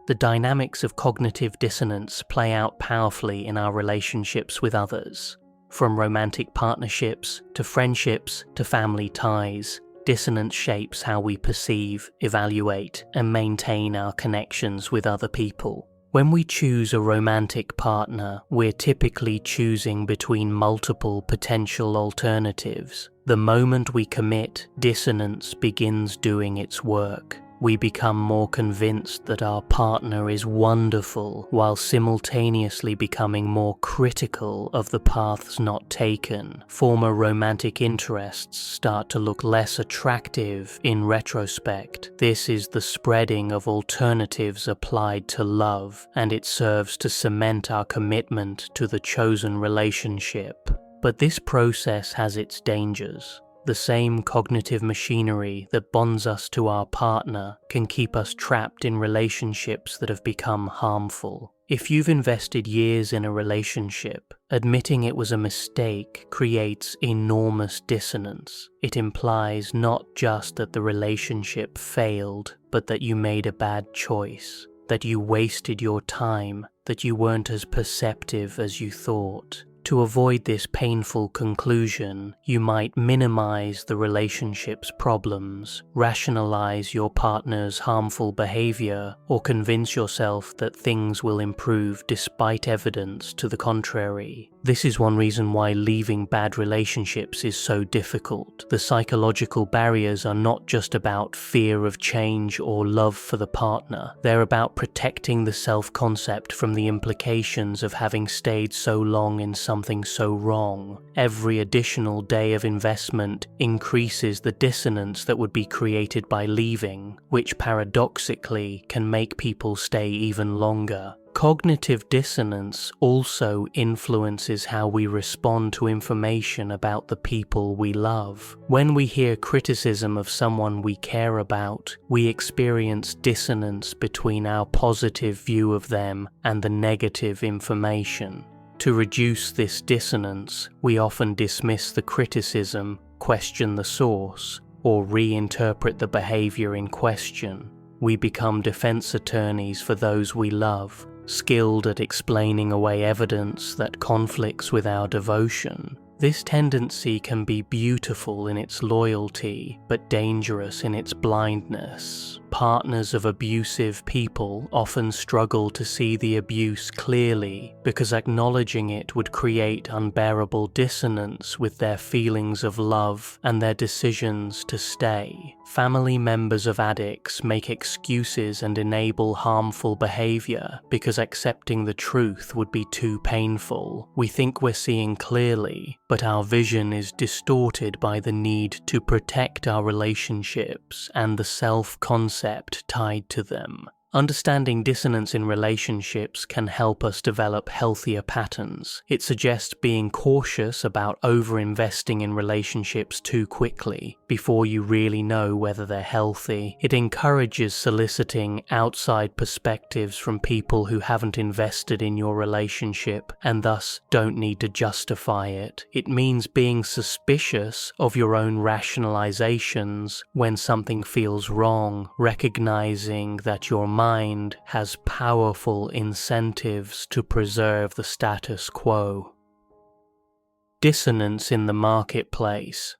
The dynamics of cognitive dissonance play out powerfully in our relationships with others. From romantic partnerships to friendships to family ties, dissonance shapes how we perceive, evaluate, and maintain our connections with other people. When we choose a romantic partner, we're typically choosing between multiple potential alternatives. The moment we commit, dissonance begins doing its work. We become more convinced that our partner is wonderful while simultaneously becoming more critical of the paths not taken. Former romantic interests start to look less attractive in retrospect. This is the spreading of alternatives applied to love, and it serves to cement our commitment to the chosen relationship. But this process has its dangers. The same cognitive machinery that bonds us to our partner can keep us trapped in relationships that have become harmful. If you've invested years in a relationship, admitting it was a mistake creates enormous dissonance. It implies not just that the relationship failed, but that you made a bad choice, that you wasted your time, that you weren't as perceptive as you thought. To avoid this painful conclusion, you might minimize the relationship's problems, rationalize your partner's harmful behavior, or convince yourself that things will improve despite evidence to the contrary. This is one reason why leaving bad relationships is so difficult. The psychological barriers are not just about fear of change or love for the partner. They're about protecting the self-concept from the implications of having stayed so long in something so wrong. Every additional day of investment increases the dissonance that would be created by leaving, which paradoxically can make people stay even longer. Cognitive dissonance also influences how we respond to information about the people we love. When we hear criticism of someone we care about, we experience dissonance between our positive view of them and the negative information. To reduce this dissonance, we often dismiss the criticism, question the source, or reinterpret the behavior in question. We become defense attorneys for those we love, skilled at explaining away evidence that conflicts with our devotion. This tendency can be beautiful in its loyalty, but dangerous in its blindness. Partners of abusive people often struggle to see the abuse clearly because acknowledging it would create unbearable dissonance with their feelings of love and their decisions to stay. Family members of addicts make excuses and enable harmful behavior because accepting the truth would be too painful. We think we're seeing clearly, but our vision is distorted by the need to protect our relationships and the self-concept tied to them. Understanding dissonance in relationships can help us develop healthier patterns. It suggests being cautious about over-investing in relationships too quickly before you really know whether they're healthy. It encourages soliciting outside perspectives from people who haven't invested in your relationship and thus don't need to justify it. It means being suspicious of your own rationalizations when something feels wrong, recognizing that your mind has powerful incentives to preserve the status quo. Dissonance in the marketplace.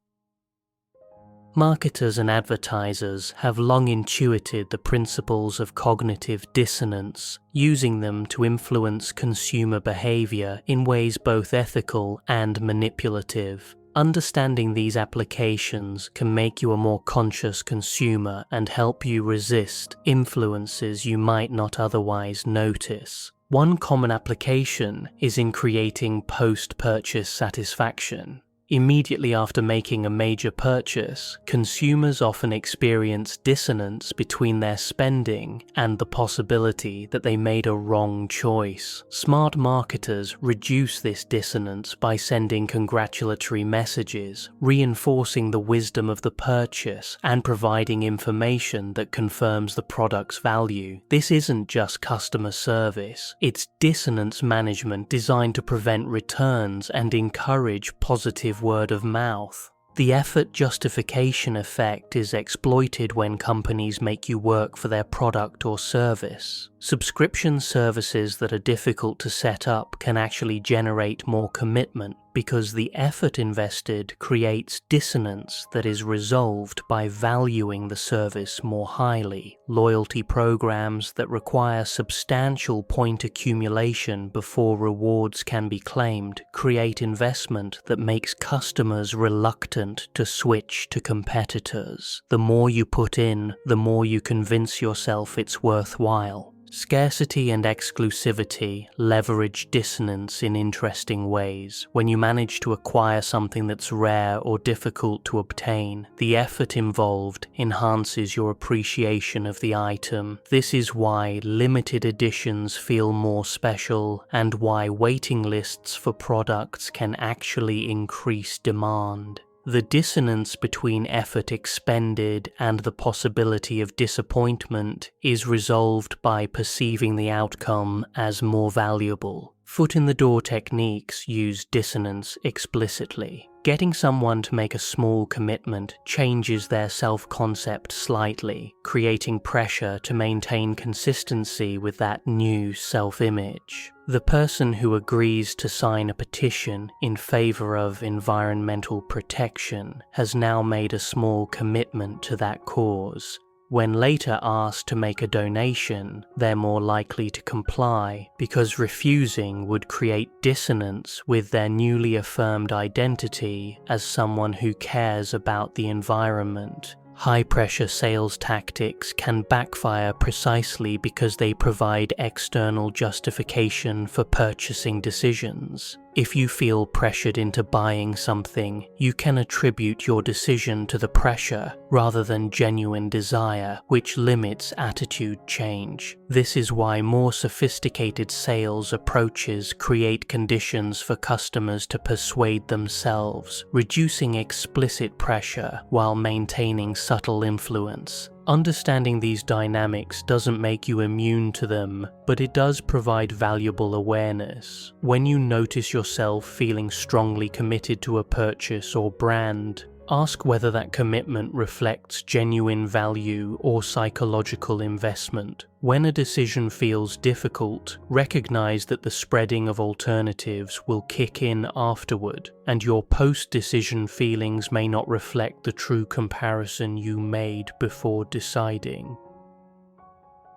Marketers and advertisers have long intuited the principles of cognitive dissonance, using them to influence consumer behavior in ways both ethical and manipulative. Understanding these applications can make you a more conscious consumer and help you resist influences you might not otherwise notice. One common application is in creating post-purchase satisfaction. Immediately after making a major purchase, consumers often experience dissonance between their spending and the possibility that they made a wrong choice. Smart marketers reduce this dissonance by sending congratulatory messages, reinforcing the wisdom of the purchase, and providing information that confirms the product's value. This isn't just customer service, it's dissonance management designed to prevent returns and encourage positive word of mouth. The effort justification effect is exploited when companies make you work for their product or service. Subscription services that are difficult to set up can actually generate more commitment because the effort invested creates dissonance that is resolved by valuing the service more highly. Loyalty programs that require substantial point accumulation before rewards can be claimed create investment that makes customers reluctant to switch to competitors. The more you put in, the more you convince yourself it's worthwhile. Scarcity and exclusivity leverage dissonance in interesting ways. When you manage to acquire something that's rare or difficult to obtain, the effort involved enhances your appreciation of the item. This is why limited editions feel more special and why waiting lists for products can actually increase demand. The dissonance between effort expended and the possibility of disappointment is resolved by perceiving the outcome as more valuable. Foot-in-the-door techniques use dissonance explicitly. Getting someone to make a small commitment changes their self-concept slightly, creating pressure to maintain consistency with that new self-image. The person who agrees to sign a petition in favor of environmental protection has now made a small commitment to that cause. When later asked to make a donation, they're more likely to comply because refusing would create dissonance with their newly affirmed identity as someone who cares about the environment. High-pressure sales tactics can backfire precisely because they provide external justification for purchasing decisions. If you feel pressured into buying something, you can attribute your decision to the pressure rather than genuine desire, which limits attitude change. This is why more sophisticated sales approaches create conditions for customers to persuade themselves, reducing explicit pressure while maintaining subtle influence. Understanding these dynamics doesn't make you immune to them, but it does provide valuable awareness. When you notice yourself feeling strongly committed to a purchase or brand, ask whether that commitment reflects genuine value or psychological investment. When a decision feels difficult, recognize that the spreading of alternatives will kick in afterward, and your post-decision feelings may not reflect the true comparison you made before deciding.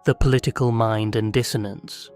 The political mind and dissonance.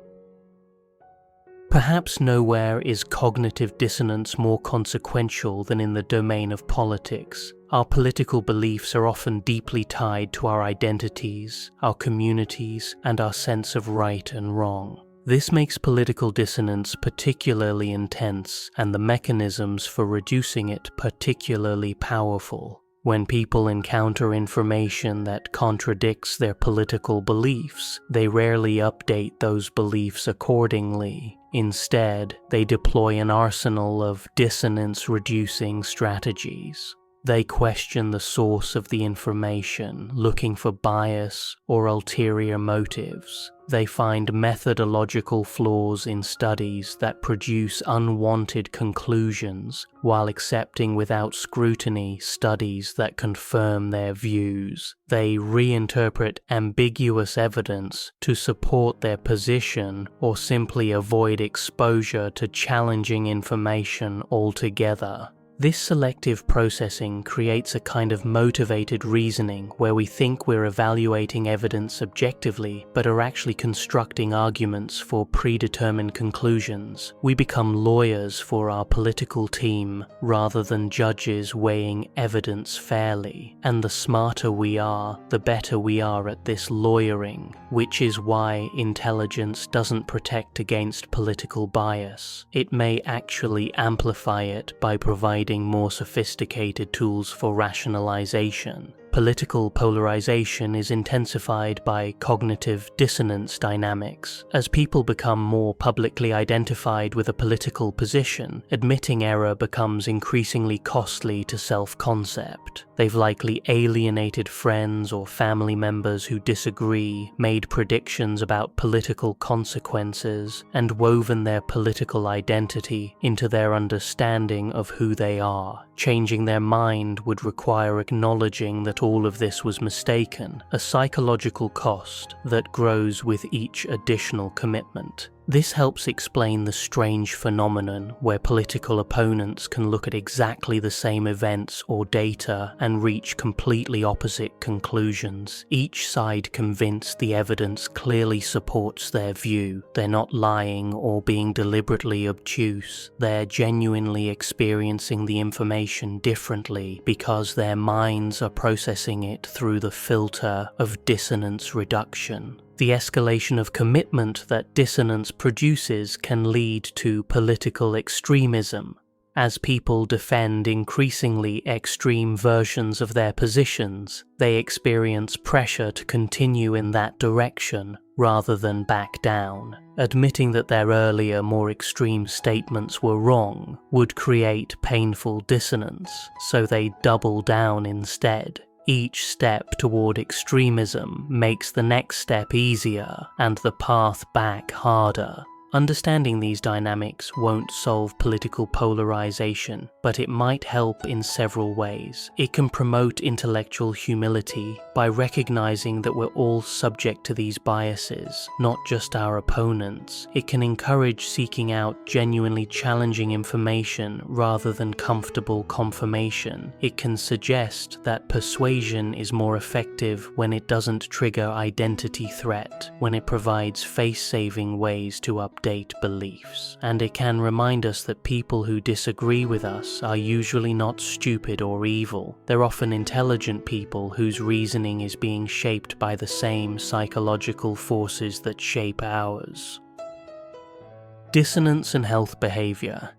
Perhaps nowhere is cognitive dissonance more consequential than in the domain of politics. Our political beliefs are often deeply tied to our identities, our communities, and our sense of right and wrong. This makes political dissonance particularly intense, and the mechanisms for reducing it particularly powerful. When people encounter information that contradicts their political beliefs, they rarely update those beliefs accordingly. Instead, they deploy an arsenal of dissonance-reducing strategies. They question the source of the information, looking for bias or ulterior motives. They find methodological flaws in studies that produce unwanted conclusions, while accepting without scrutiny studies that confirm their views. They reinterpret ambiguous evidence to support their position or simply avoid exposure to challenging information altogether. This selective processing creates a kind of motivated reasoning where we think we're evaluating evidence objectively but are actually constructing arguments for predetermined conclusions. We become lawyers for our political team rather than judges weighing evidence fairly. And the smarter we are, the better we are at this lawyering, which is why intelligence doesn't protect against political bias. It may actually amplify it by providing more sophisticated tools for rationalization. Political polarization is intensified by cognitive dissonance dynamics. As people become more publicly identified with a political position, admitting error becomes increasingly costly to self-concept. They've likely alienated friends or family members who disagree, made predictions about political consequences, and woven their political identity into their understanding of who they are. Changing their mind would require acknowledging that all of this was mistaken, a psychological cost that grows with each additional commitment. This helps explain the strange phenomenon where political opponents can look at exactly the same events or data and reach completely opposite conclusions. Each side convinced the evidence clearly supports their view. They're not lying or being deliberately obtuse. They're genuinely experiencing the information differently because their minds are processing it through the filter of dissonance reduction. The escalation of commitment that dissonance produces can lead to political extremism. As people defend increasingly extreme versions of their positions, they experience pressure to continue in that direction rather than back down. Admitting that their earlier, more extreme statements were wrong would create painful dissonance, so they double down instead. Each step toward extremism makes the next step easier and the path back harder. Understanding these dynamics won't solve political polarization, but it might help in several ways. It can promote intellectual humility by recognizing that we're all subject to these biases, not just our opponents. It can encourage seeking out genuinely challenging information rather than comfortable confirmation. It can suggest that persuasion is more effective when it doesn't trigger identity threat, when it provides face-saving ways to update beliefs. And it can remind us that people who disagree with us are usually not stupid or evil. They're often intelligent people whose reasoning is being shaped by the same psychological forces that shape ours. Dissonance and health behavior.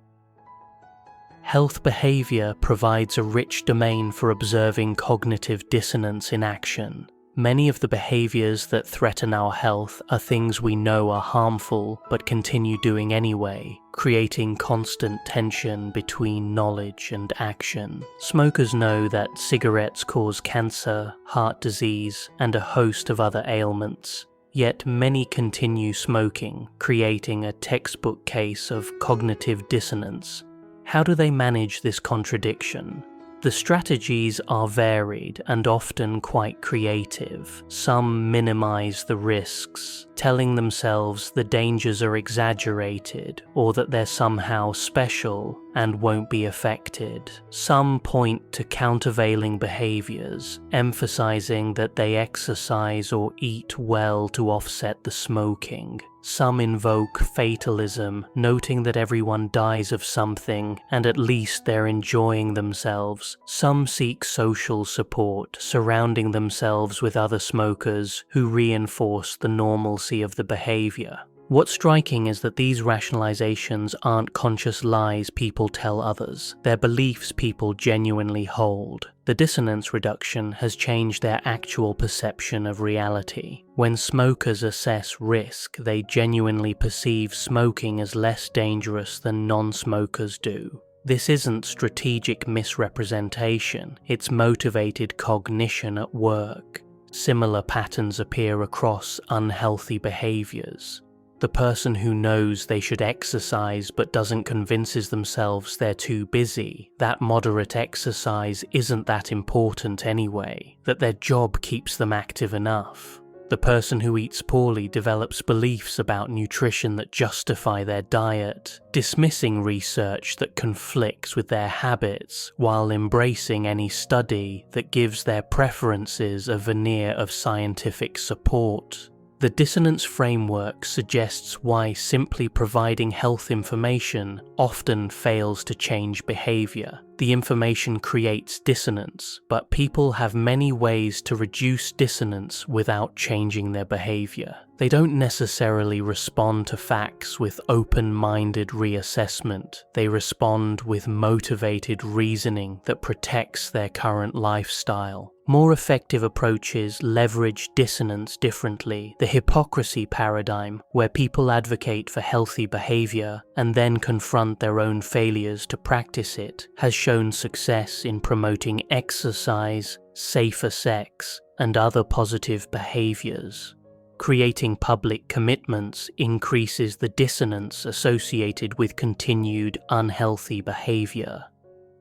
Health behavior provides a rich domain for observing cognitive dissonance in action. Many of the behaviors that threaten our health are things we know are harmful but continue doing anyway, creating constant tension between knowledge and action. Smokers know that cigarettes cause cancer, heart disease, and a host of other ailments. Yet many continue smoking, creating a textbook case of cognitive dissonance. How do they manage this contradiction? The strategies are varied and often quite creative. Some minimize the risks, telling themselves the dangers are exaggerated or that they're somehow special and won't be affected. Some point to countervailing behaviors, emphasizing that they exercise or eat well to offset the smoking. Some invoke fatalism, noting that everyone dies of something and at least they're enjoying themselves. Some seek social support, surrounding themselves with other smokers who reinforce the normalcy of the behavior. What's striking is that these rationalizations aren't conscious lies people tell others. They're beliefs people genuinely hold. The dissonance reduction has changed their actual perception of reality. When smokers assess risk, they genuinely perceive smoking as less dangerous than non-smokers do. This isn't strategic misrepresentation, it's motivated cognition at work. Similar patterns appear across unhealthy behaviors. The person who knows they should exercise but doesn't convinces themselves they're too busy, that moderate exercise isn't that important anyway, that their job keeps them active enough. The person who eats poorly develops beliefs about nutrition that justify their diet, dismissing research that conflicts with their habits while embracing any study that gives their preferences a veneer of scientific support. The dissonance framework suggests why simply providing health information often fails to change behavior. The information creates dissonance, but people have many ways to reduce dissonance without changing their behavior. They don't necessarily respond to facts with open-minded reassessment. They respond with motivated reasoning that protects their current lifestyle. More effective approaches leverage dissonance differently. The hypocrisy paradigm, where people advocate for healthy behavior and then confront their own failures to practice it, has shown success in promoting exercise, safer sex, and other positive behaviors. Creating public commitments increases the dissonance associated with continued unhealthy behavior,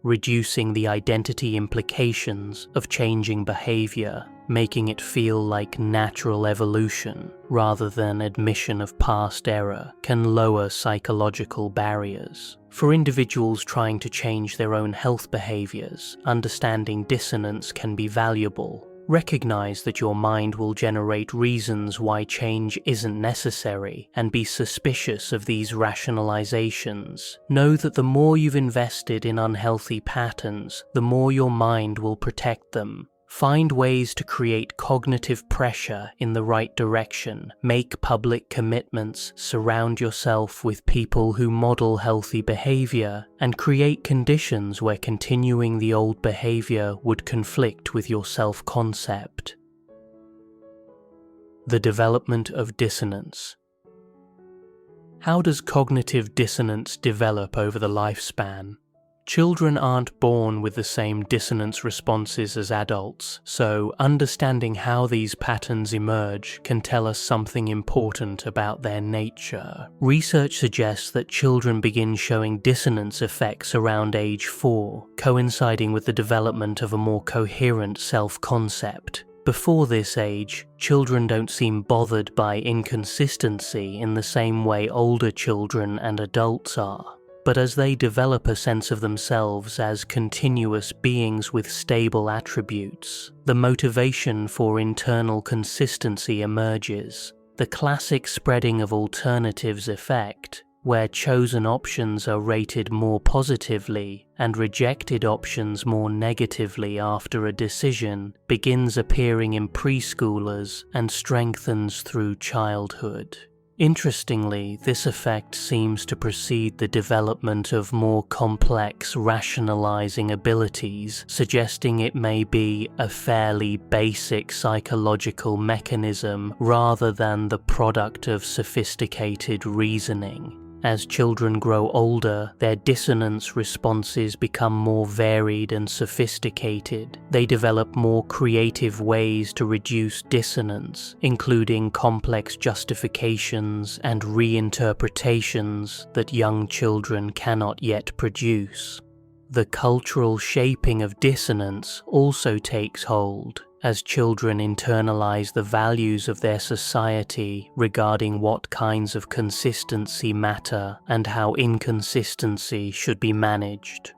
reducing the identity implications of changing behavior, making it feel like natural evolution rather than admission of past error, can lower psychological barriers. For individuals trying to change their own health behaviors, understanding dissonance can be valuable. Recognize that your mind will generate reasons why change isn't necessary, and be suspicious of these rationalizations. Know that the more you've invested in unhealthy patterns, the more your mind will protect them. Find ways to create cognitive pressure in the right direction. Make public commitments, surround yourself with people who model healthy behavior, and create conditions where continuing the old behavior would conflict with your self-concept. The development of dissonance. How does cognitive dissonance develop over the lifespan? Children aren't born with the same dissonance responses as adults, so understanding how these patterns emerge can tell us something important about their nature. Research suggests that children begin showing dissonance effects around age 4, coinciding with the development of a more coherent self-concept. Before this age, children don't seem bothered by inconsistency in the same way older children and adults are. But as they develop a sense of themselves as continuous beings with stable attributes, the motivation for internal consistency emerges. The classic spreading of alternatives effect, where chosen options are rated more positively and rejected options more negatively after a decision, begins appearing in preschoolers and strengthens through childhood. Interestingly, this effect seems to precede the development of more complex rationalizing abilities, suggesting it may be a fairly basic psychological mechanism rather than the product of sophisticated reasoning. As children grow older, their dissonance responses become more varied and sophisticated. They develop more creative ways to reduce dissonance, including complex justifications and reinterpretations that young children cannot yet produce. The cultural shaping of dissonance also takes hold, as children internalize the values of their society regarding what kinds of consistency matter and how inconsistency should be managed.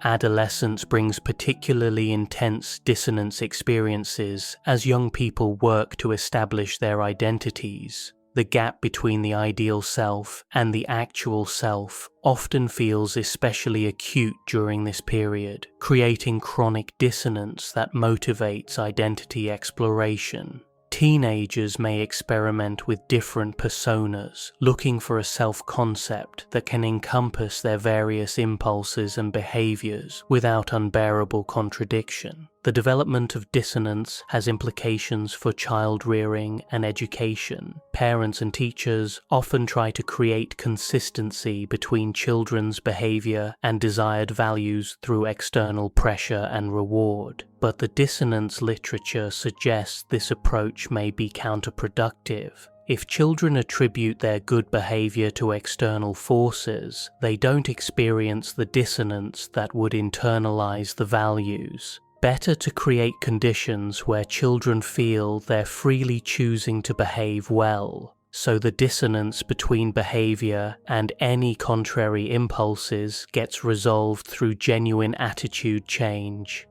Adolescence brings particularly intense dissonance experiences as young people work to establish their identities. The gap between the ideal self and the actual self often feels especially acute during this period, creating chronic dissonance that motivates identity exploration. Teenagers may experiment with different personas, looking for a self-concept that can encompass their various impulses and behaviors without unbearable contradiction. The development of dissonance has implications for child rearing and education. Parents and teachers often try to create consistency between children's behavior and desired values through external pressure and reward. But the dissonance literature suggests this approach may be counterproductive. If children attribute their good behavior to external forces, they don't experience the dissonance that would internalize the values. better to create conditions where children feel they're freely choosing to behave well, so the dissonance between behavior and any contrary impulses gets resolved through genuine attitude change.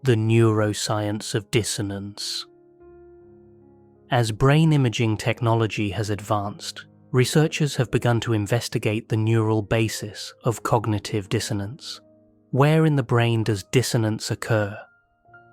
The neuroscience of dissonance. As brain imaging technology has advanced, researchers have begun to investigate the neural basis of cognitive dissonance. Where in the brain does dissonance occur?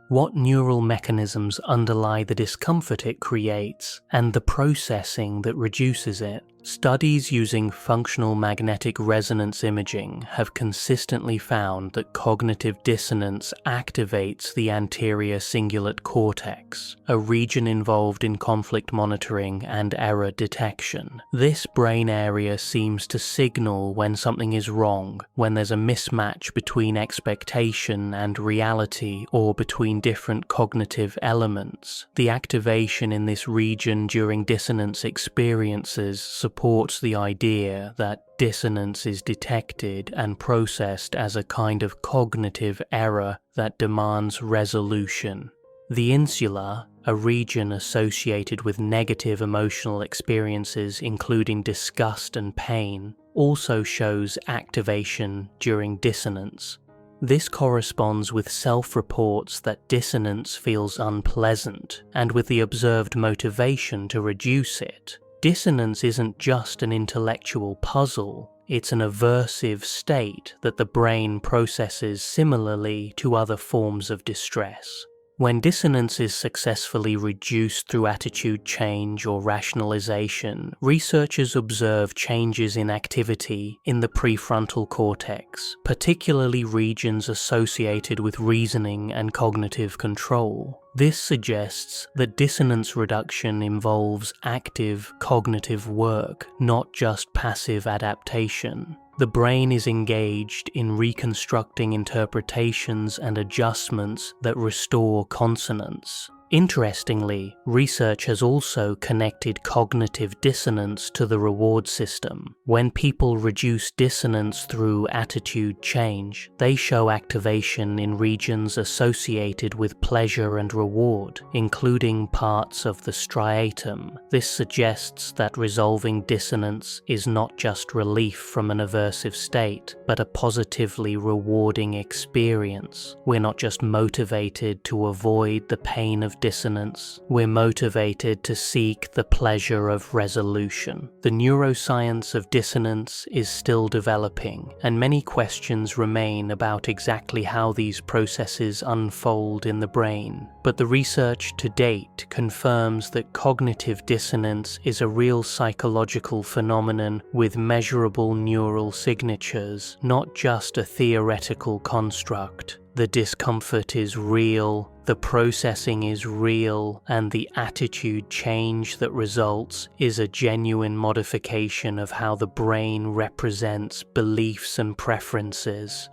What neural mechanisms underlie the discomfort it creates and the processing that reduces it? Studies using functional magnetic resonance imaging have consistently found that cognitive dissonance activates the anterior cingulate cortex, a region involved in conflict monitoring and error detection. This brain area seems to signal when something is wrong, when there's a mismatch between expectation and reality or between different cognitive elements. The activation in this region during dissonance experiences supports the idea that dissonance is detected and processed as a kind of cognitive error that demands resolution. The insula, a region associated with negative emotional experiences including disgust and pain, also shows activation during dissonance. This corresponds with self-reports that dissonance feels unpleasant and with the observed motivation to reduce it. Dissonance isn't just an intellectual puzzle, it's an aversive state that the brain processes similarly to other forms of distress. When dissonance is successfully reduced through attitude change or rationalization, researchers observe changes in activity in the prefrontal cortex, particularly regions associated with reasoning and cognitive control. This suggests that dissonance reduction involves active cognitive work, not just passive adaptation. The brain is engaged in reconstructing interpretations and adjustments that restore consonance. Interestingly, research has also connected cognitive dissonance to the reward system. When people reduce dissonance through attitude change, they show activation in regions associated with pleasure and reward, including parts of the striatum. This suggests that resolving dissonance is not just relief from an aversive state, but a positively rewarding experience. We're not just motivated to avoid the pain of dissonance, we're motivated to seek the pleasure of resolution. The neuroscience of dissonance is still developing, and many questions remain about exactly how these processes unfold in the brain. But the research to date confirms that cognitive dissonance is a real psychological phenomenon with measurable neural signatures, not just a theoretical construct. The discomfort is real, the processing is real, and the attitude change that results is a genuine modification of how the brain represents beliefs and preferences.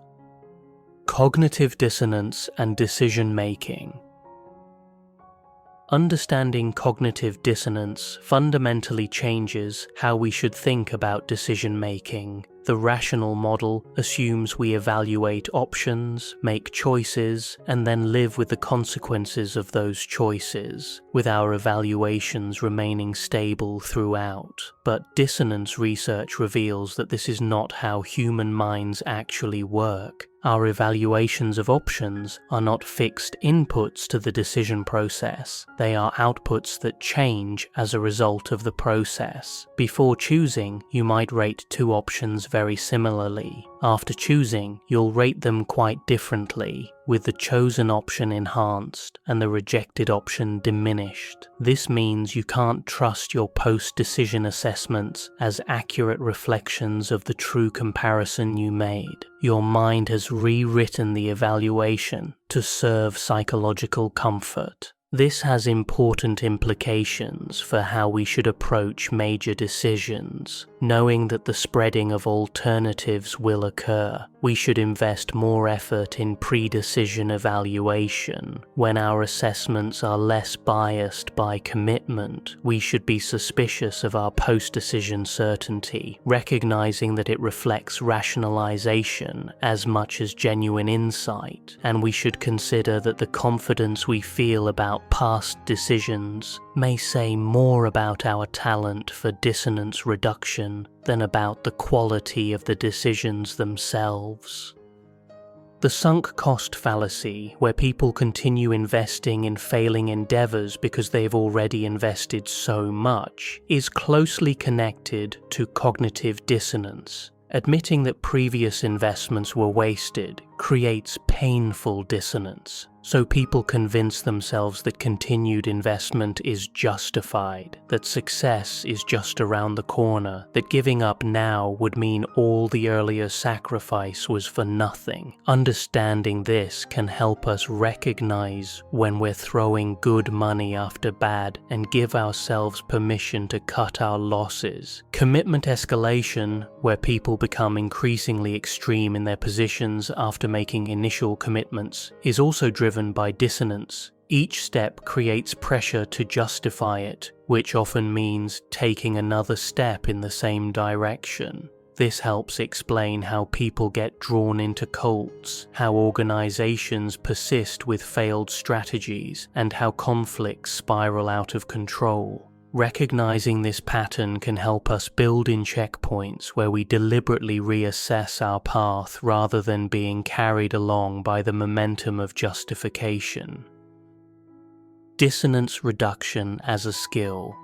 Cognitive dissonance and decision-making. Understanding cognitive dissonance fundamentally changes how we should think about decision-making. The rational model assumes we evaluate options, make choices, and then live with the consequences of those choices, with our evaluations remaining stable throughout. But dissonance research reveals that this is not how human minds actually work. Our evaluations of options are not fixed inputs to the decision process. They are outputs that change as a result of the process. Before choosing, you might rate two options very similarly. After choosing, you'll rate them quite differently, with the chosen option enhanced and the rejected option diminished. This means you can't trust your post-decision assessments as accurate reflections of the true comparison you made. Your mind has rewritten the evaluation to serve psychological comfort. This has important implications for how we should approach major decisions. Knowing that the spreading of alternatives will occur, we should invest more effort in pre-decision evaluation. When our assessments are less biased by commitment, we should be suspicious of our post-decision certainty, recognizing that it reflects rationalization as much as genuine insight, and we should consider that the confidence we feel about past decisions may say more about our talent for dissonance reduction than about the quality of the decisions themselves. The sunk cost fallacy, where people continue investing in failing endeavors because they've already invested so much, is closely connected to cognitive dissonance. Admitting that previous investments were wasted creates painful dissonance, so people convince themselves that continued investment is justified, that success is just around the corner, that giving up now would mean all the earlier sacrifice was for nothing. Understanding this can help us recognize when we're throwing good money after bad and give ourselves permission to cut our losses. Commitment escalation, where people become increasingly extreme in their positions after making initial commitments, is also driven by dissonance. Each step creates pressure to justify it, which often means taking another step in the same direction. This helps explain how people get drawn into cults, how organizations persist with failed strategies, and how conflicts spiral out of control. Recognizing this pattern can help us build in checkpoints where we deliberately reassess our path rather than being carried along by the momentum of justification. Dissonance reduction as a skill.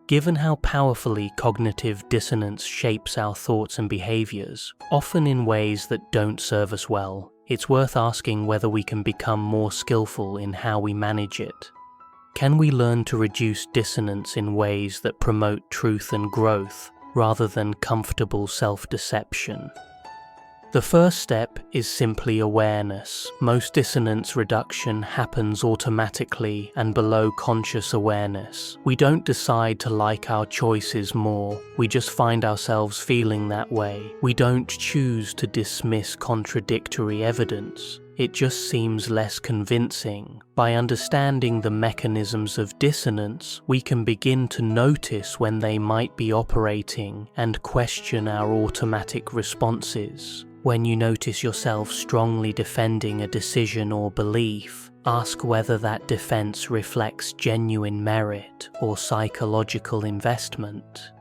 Given how powerfully cognitive dissonance shapes our thoughts and behaviors, often in ways that don't serve us well, it's worth asking whether we can become more skillful in how we manage it. Can we learn to reduce dissonance in ways that promote truth and growth, rather than comfortable self-deception? The first step is simply awareness. Most dissonance reduction happens automatically and below conscious awareness. We don't decide to like our choices more, we just find ourselves feeling that way. We don't choose to dismiss contradictory evidence. It just seems less convincing. By understanding the mechanisms of dissonance, we can begin to notice when they might be operating and question our automatic responses. When you notice yourself strongly defending a decision or belief, ask whether that defense reflects genuine merit or psychological investment.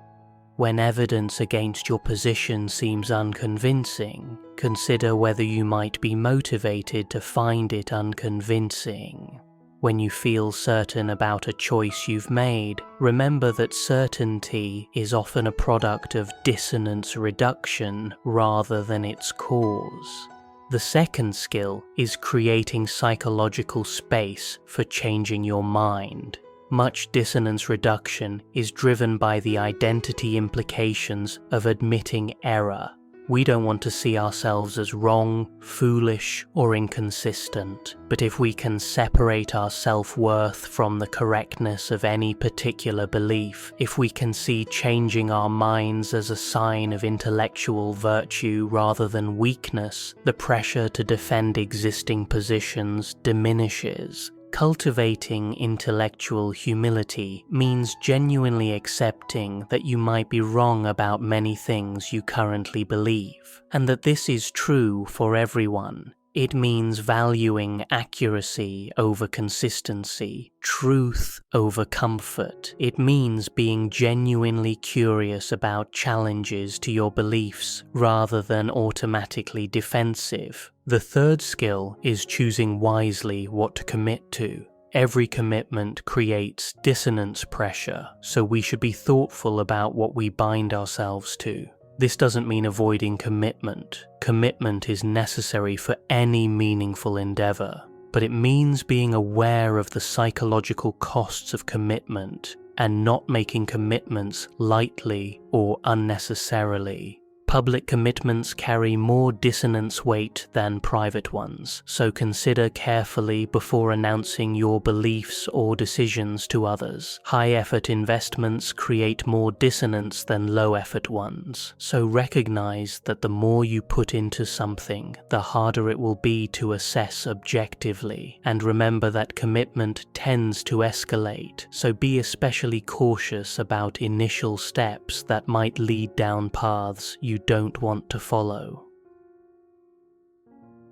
When evidence against your position seems unconvincing, consider whether you might be motivated to find it unconvincing. When you feel certain about a choice you've made, remember that certainty is often a product of dissonance reduction rather than its cause. The second skill is creating psychological space for changing your mind. Much dissonance reduction is driven by the identity implications of admitting error. We don't want to see ourselves as wrong, foolish, or inconsistent, but if we can separate our self-worth from the correctness of any particular belief, if we can see changing our minds as a sign of intellectual virtue rather than weakness, the pressure to defend existing positions diminishes. Cultivating intellectual humility means genuinely accepting that you might be wrong about many things you currently believe, and that this is true for everyone. It means valuing accuracy over consistency, truth over comfort. It means being genuinely curious about challenges to your beliefs rather than automatically defensive. The third skill is choosing wisely what to commit to. Every commitment creates dissonance pressure, so we should be thoughtful about what we bind ourselves to. This doesn't mean avoiding commitment. Commitment is necessary for any meaningful endeavor, but it means being aware of the psychological costs of commitment and not making commitments lightly or unnecessarily. Public commitments carry more dissonance weight than private ones, so consider carefully before announcing your beliefs or decisions to others. High-effort investments create more dissonance than low-effort ones, so recognize that the more you put into something, the harder it will be to assess objectively. And remember that commitment tends to escalate, so be especially cautious about initial steps that might lead down paths you don't want to follow.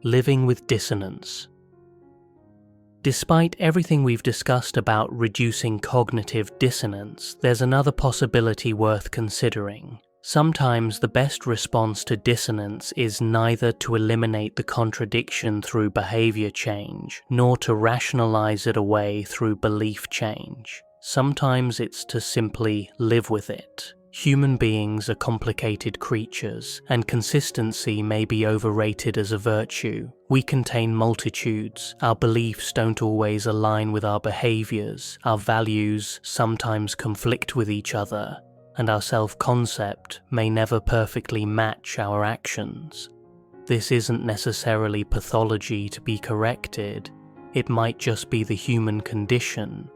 Living with dissonance. Despite everything we've discussed about reducing cognitive dissonance, there's another possibility worth considering. Sometimes the best response to dissonance is neither to eliminate the contradiction through behavior change, nor to rationalize it away through belief change. Sometimes it's to simply live with it. Human beings are complicated creatures, and consistency may be overrated as a virtue. We contain multitudes, our beliefs don't always align with our behaviors, our values sometimes conflict with each other, and our self-concept may never perfectly match our actions. This isn't necessarily pathology to be corrected, it might just be the human condition.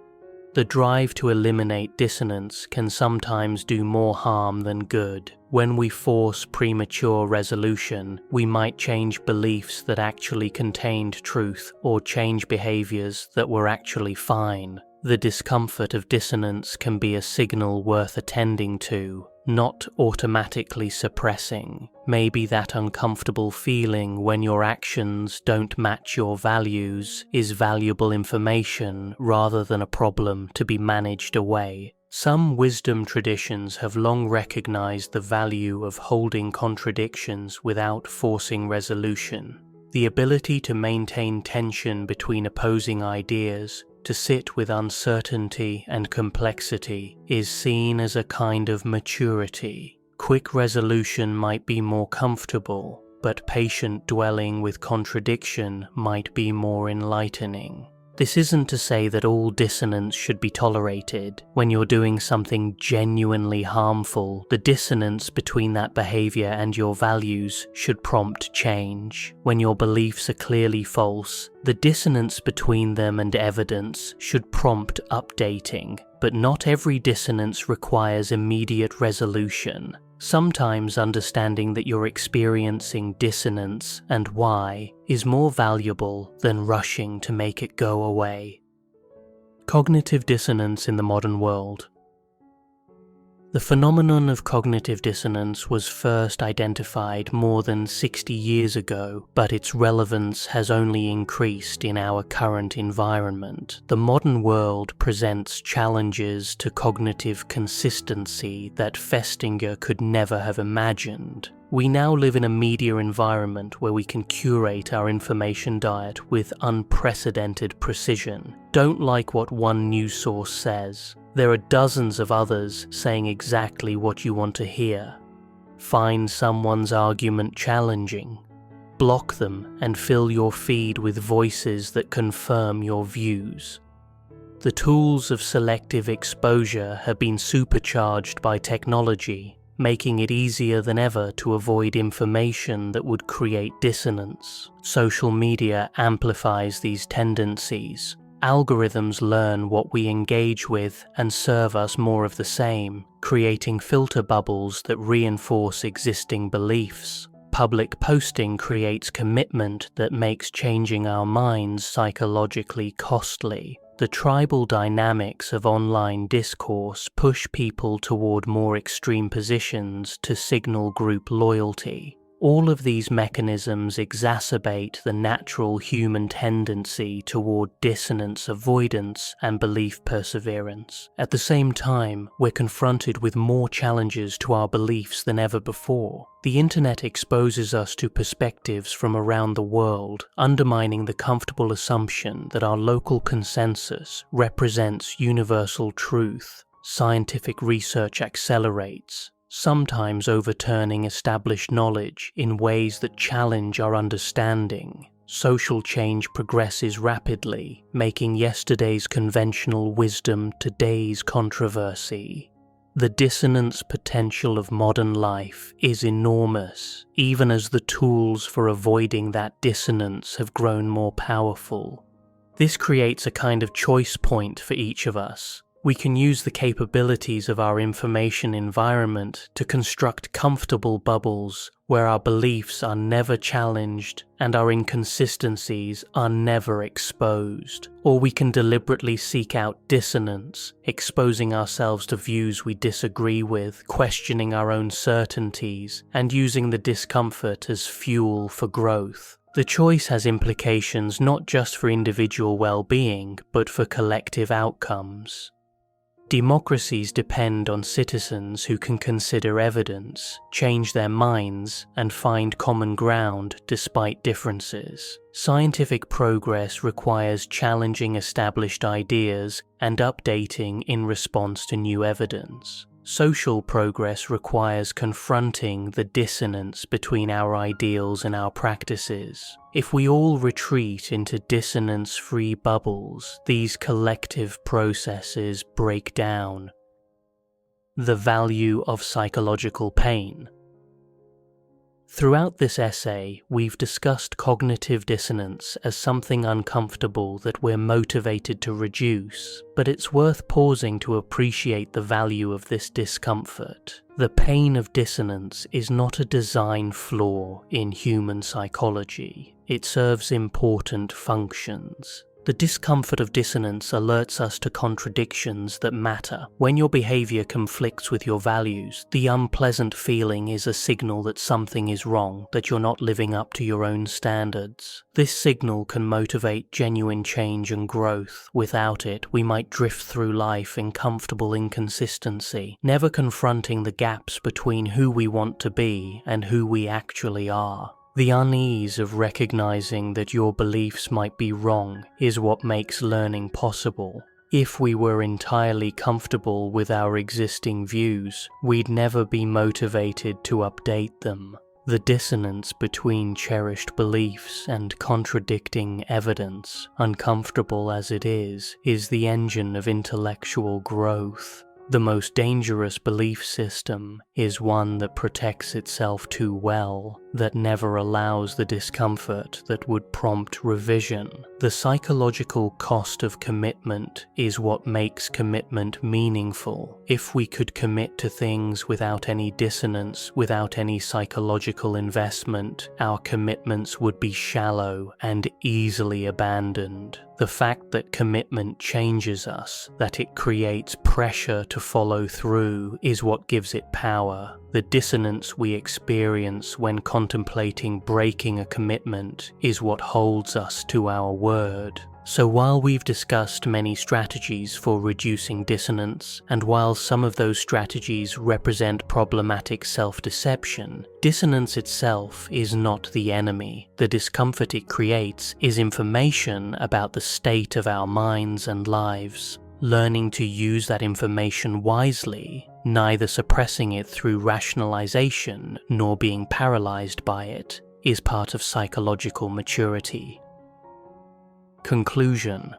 The drive to eliminate dissonance can sometimes do more harm than good. When we force premature resolution, we might change beliefs that actually contained truth or change behaviors that were actually fine. The discomfort of dissonance can be a signal worth attending to, not automatically suppressing. Maybe that uncomfortable feeling when your actions don't match your values is valuable information rather than a problem to be managed away. Some wisdom traditions have long recognized the value of holding contradictions without forcing resolution. The ability to maintain tension between opposing ideas, to sit with uncertainty and complexity, is seen as a kind of maturity. Quick resolution might be more comfortable, but patient dwelling with contradiction might be more enlightening. This isn't to say that all dissonance should be tolerated. When you're doing something genuinely harmful, the dissonance between that behavior and your values should prompt change. When your beliefs are clearly false, the dissonance between them and evidence should prompt updating. But not every dissonance requires immediate resolution. Sometimes understanding that you're experiencing dissonance and why is more valuable than rushing to make it go away. Cognitive dissonance in the modern world. The phenomenon of cognitive dissonance was first identified more than 60 years ago, but its relevance has only increased in our current environment. The modern world presents challenges to cognitive consistency that Festinger could never have imagined. We now live in a media environment where we can curate our information diet with unprecedented precision. Don't like what one news source says. There are dozens of others saying exactly what you want to hear. Find someone's argument challenging. Block them and fill your feed with voices that confirm your views. The tools of selective exposure have been supercharged by technology, making it easier than ever to avoid information that would create dissonance. Social media amplifies these tendencies. Algorithms learn what we engage with and serve us more of the same, creating filter bubbles that reinforce existing beliefs. Public posting creates commitment that makes changing our minds psychologically costly. The tribal dynamics of online discourse push people toward more extreme positions to signal group loyalty. All of these mechanisms exacerbate the natural human tendency toward dissonance avoidance and belief perseverance. At the same time, we're confronted with more challenges to our beliefs than ever before. The internet exposes us to perspectives from around the world, undermining the comfortable assumption that our local consensus represents universal truth. Scientific research accelerates, sometimes overturning established knowledge in ways that challenge our understanding. Social change progresses rapidly, making yesterday's conventional wisdom today's controversy. The dissonance potential of modern life is enormous, even as the tools for avoiding that dissonance have grown more powerful. This creates a kind of choice point for each of us. We can use the capabilities of our information environment to construct comfortable bubbles where our beliefs are never challenged and our inconsistencies are never exposed. Or we can deliberately seek out dissonance, exposing ourselves to views we disagree with, questioning our own certainties, and using the discomfort as fuel for growth. The choice has implications not just for individual well-being, but for collective outcomes. Democracies depend on citizens who can consider evidence, change their minds, and find common ground despite differences. Scientific progress requires challenging established ideas and updating in response to new evidence. Social progress requires confronting the dissonance between our ideals and our practices. If we all retreat into dissonance-free bubbles, these collective processes break down. The value of psychological pain. Throughout this essay, we've discussed cognitive dissonance as something uncomfortable that we're motivated to reduce, but it's worth pausing to appreciate the value of this discomfort. The pain of dissonance is not a design flaw in human psychology. It serves important functions. The discomfort of dissonance alerts us to contradictions that matter. When your behavior conflicts with your values, the unpleasant feeling is a signal that something is wrong, that you're not living up to your own standards. This signal can motivate genuine change and growth. Without it, we might drift through life in comfortable inconsistency, never confronting the gaps between who we want to be and who we actually are. The unease of recognizing that your beliefs might be wrong is what makes learning possible. If we were entirely comfortable with our existing views, we'd never be motivated to update them. The dissonance between cherished beliefs and contradicting evidence, uncomfortable as it is the engine of intellectual growth. The most dangerous belief system is one that protects itself too well, that never allows the discomfort that would prompt revision. The psychological cost of commitment is what makes commitment meaningful. If we could commit to things without any dissonance, without any psychological investment, our commitments would be shallow and easily abandoned. The fact that commitment changes us, that it creates pressure to follow through, is what gives it power. The dissonance we experience when contemplating breaking a commitment is what holds us to our word. So while we've discussed many strategies for reducing dissonance, and while some of those strategies represent problematic self-deception, dissonance itself is not the enemy. The discomfort it creates is information about the state of our minds and lives. Learning to use that information wisely, neither suppressing it through rationalization nor being paralyzed by it, is part of psychological maturity. Conclusion.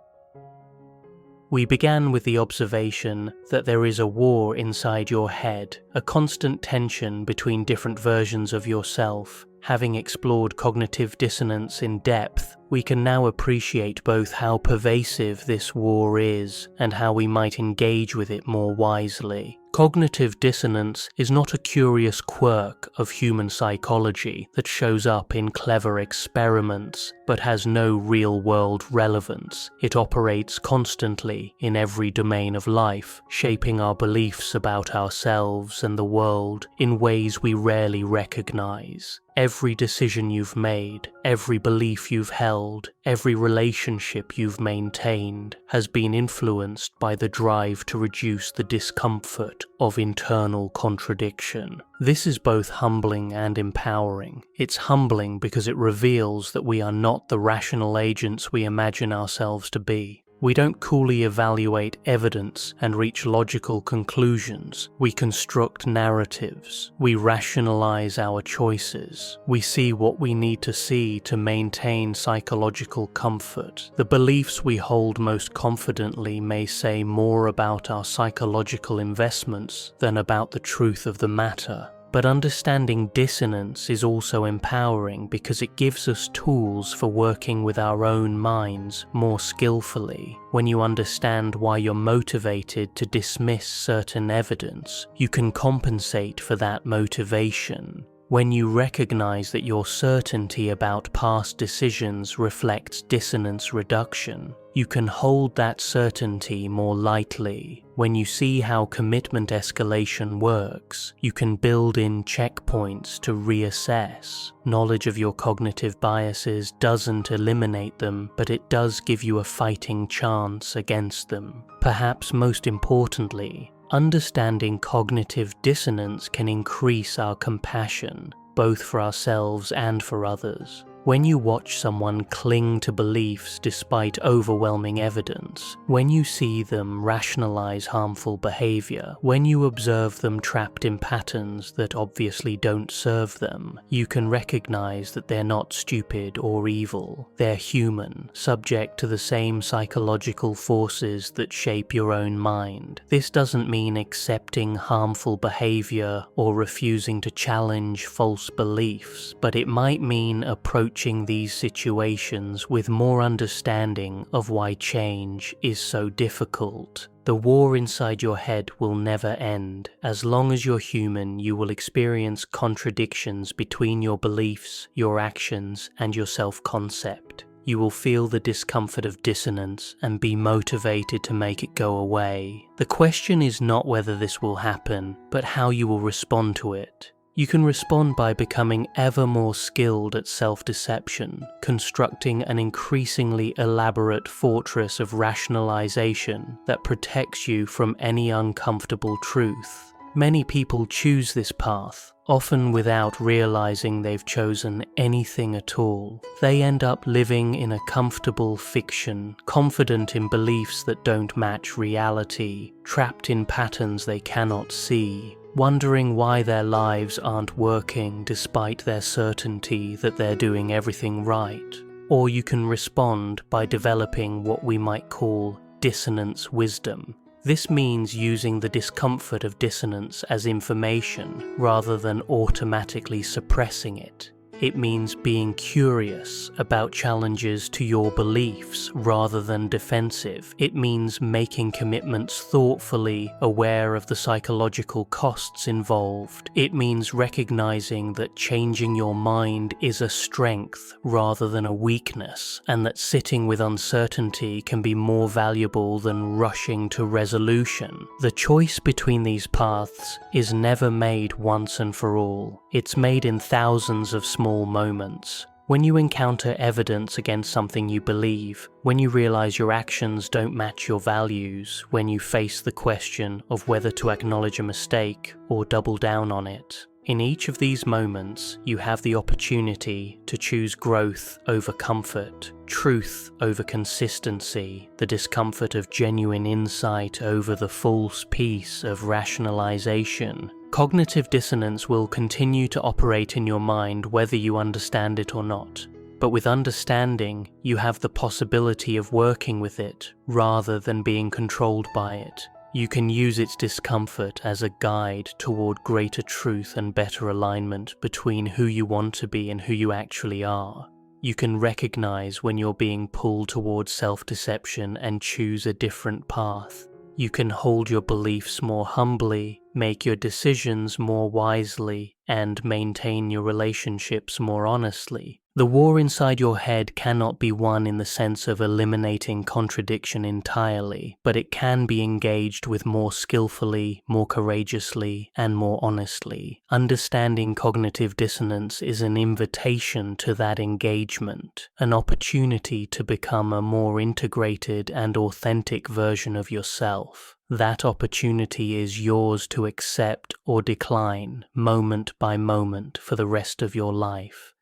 We began with the observation that there is a war inside your head, a constant tension between different versions of yourself. Having explored cognitive dissonance in depth, we can now appreciate both how pervasive this war is and how we might engage with it more wisely. Cognitive dissonance is not a curious quirk of human psychology that shows up in clever experiments but has no real-world relevance. It operates constantly in every domain of life, shaping our beliefs about ourselves and the world in ways we rarely recognize. Every decision you've made, every belief you've held, every relationship you've maintained has been influenced by the drive to reduce the discomfort of internal contradiction. This is both humbling and empowering. It's humbling because it reveals that we are not the rational agents we imagine ourselves to be. We don't coolly evaluate evidence and reach logical conclusions. We construct narratives. We rationalize our choices. We see what we need to see to maintain psychological comfort. The beliefs we hold most confidently may say more about our psychological investments than about the truth of the matter. But understanding dissonance is also empowering because it gives us tools for working with our own minds more skillfully. When you understand why you're motivated to dismiss certain evidence, you can compensate for that motivation. When you recognize that your certainty about past decisions reflects dissonance reduction, you can hold that certainty more lightly. When you see how commitment escalation works, you can build in checkpoints to reassess. Knowledge of your cognitive biases doesn't eliminate them, but it does give you a fighting chance against them. Perhaps most importantly, understanding cognitive dissonance can increase our compassion, both for ourselves and for others. When you watch someone cling to beliefs despite overwhelming evidence, when you see them rationalize harmful behavior, when you observe them trapped in patterns that obviously don't serve them, you can recognize that they're not stupid or evil. They're human, subject to the same psychological forces that shape your own mind. This doesn't mean accepting harmful behavior or refusing to challenge false beliefs, but it might mean approaching these situations with more understanding of why change is so difficult. The war inside your head will never end. As long as you're human, you will experience contradictions between your beliefs, your actions, and your self-concept. You will feel the discomfort of dissonance and be motivated to make it go away. The question is not whether this will happen, but how you will respond to it. You can respond by becoming ever more skilled at self-deception, constructing an increasingly elaborate fortress of rationalization that protects you from any uncomfortable truth. Many people choose this path, often without realizing they've chosen anything at all. They end up living in a comfortable fiction, confident in beliefs that don't match reality, trapped in patterns they cannot see, wondering why their lives aren't working despite their certainty that they're doing everything right. Or you can respond by developing what we might call dissonance wisdom. This means using the discomfort of dissonance as information rather than automatically suppressing it. It means being curious about challenges to your beliefs rather than defensive. It means making commitments thoughtfully, aware of the psychological costs involved. It means recognizing that changing your mind is a strength rather than a weakness, and that sitting with uncertainty can be more valuable than rushing to resolution. The choice between these paths is never made once and for all. It's made in thousands of small moments. When you encounter evidence against something you believe, when you realize your actions don't match your values, when you face the question of whether to acknowledge a mistake or double down on it. In each of these moments, you have the opportunity to choose growth over comfort, truth over consistency, the discomfort of genuine insight over the false peace of rationalization. Cognitive dissonance will continue to operate in your mind whether you understand it or not. But with understanding, you have the possibility of working with it rather than being controlled by it. You can use its discomfort as a guide toward greater truth and better alignment between who you want to be and who you actually are. You can recognize when you're being pulled towards self-deception and choose a different path. You can hold your beliefs more humbly, make your decisions more wisely, and maintain your relationships more honestly. The war inside your head cannot be won in the sense of eliminating contradiction entirely, but it can be engaged with more skillfully, more courageously, and more honestly. Understanding cognitive dissonance is an invitation to that engagement, an opportunity to become a more integrated and authentic version of yourself. That opportunity is yours to accept or decline, moment by moment, for the rest of your life.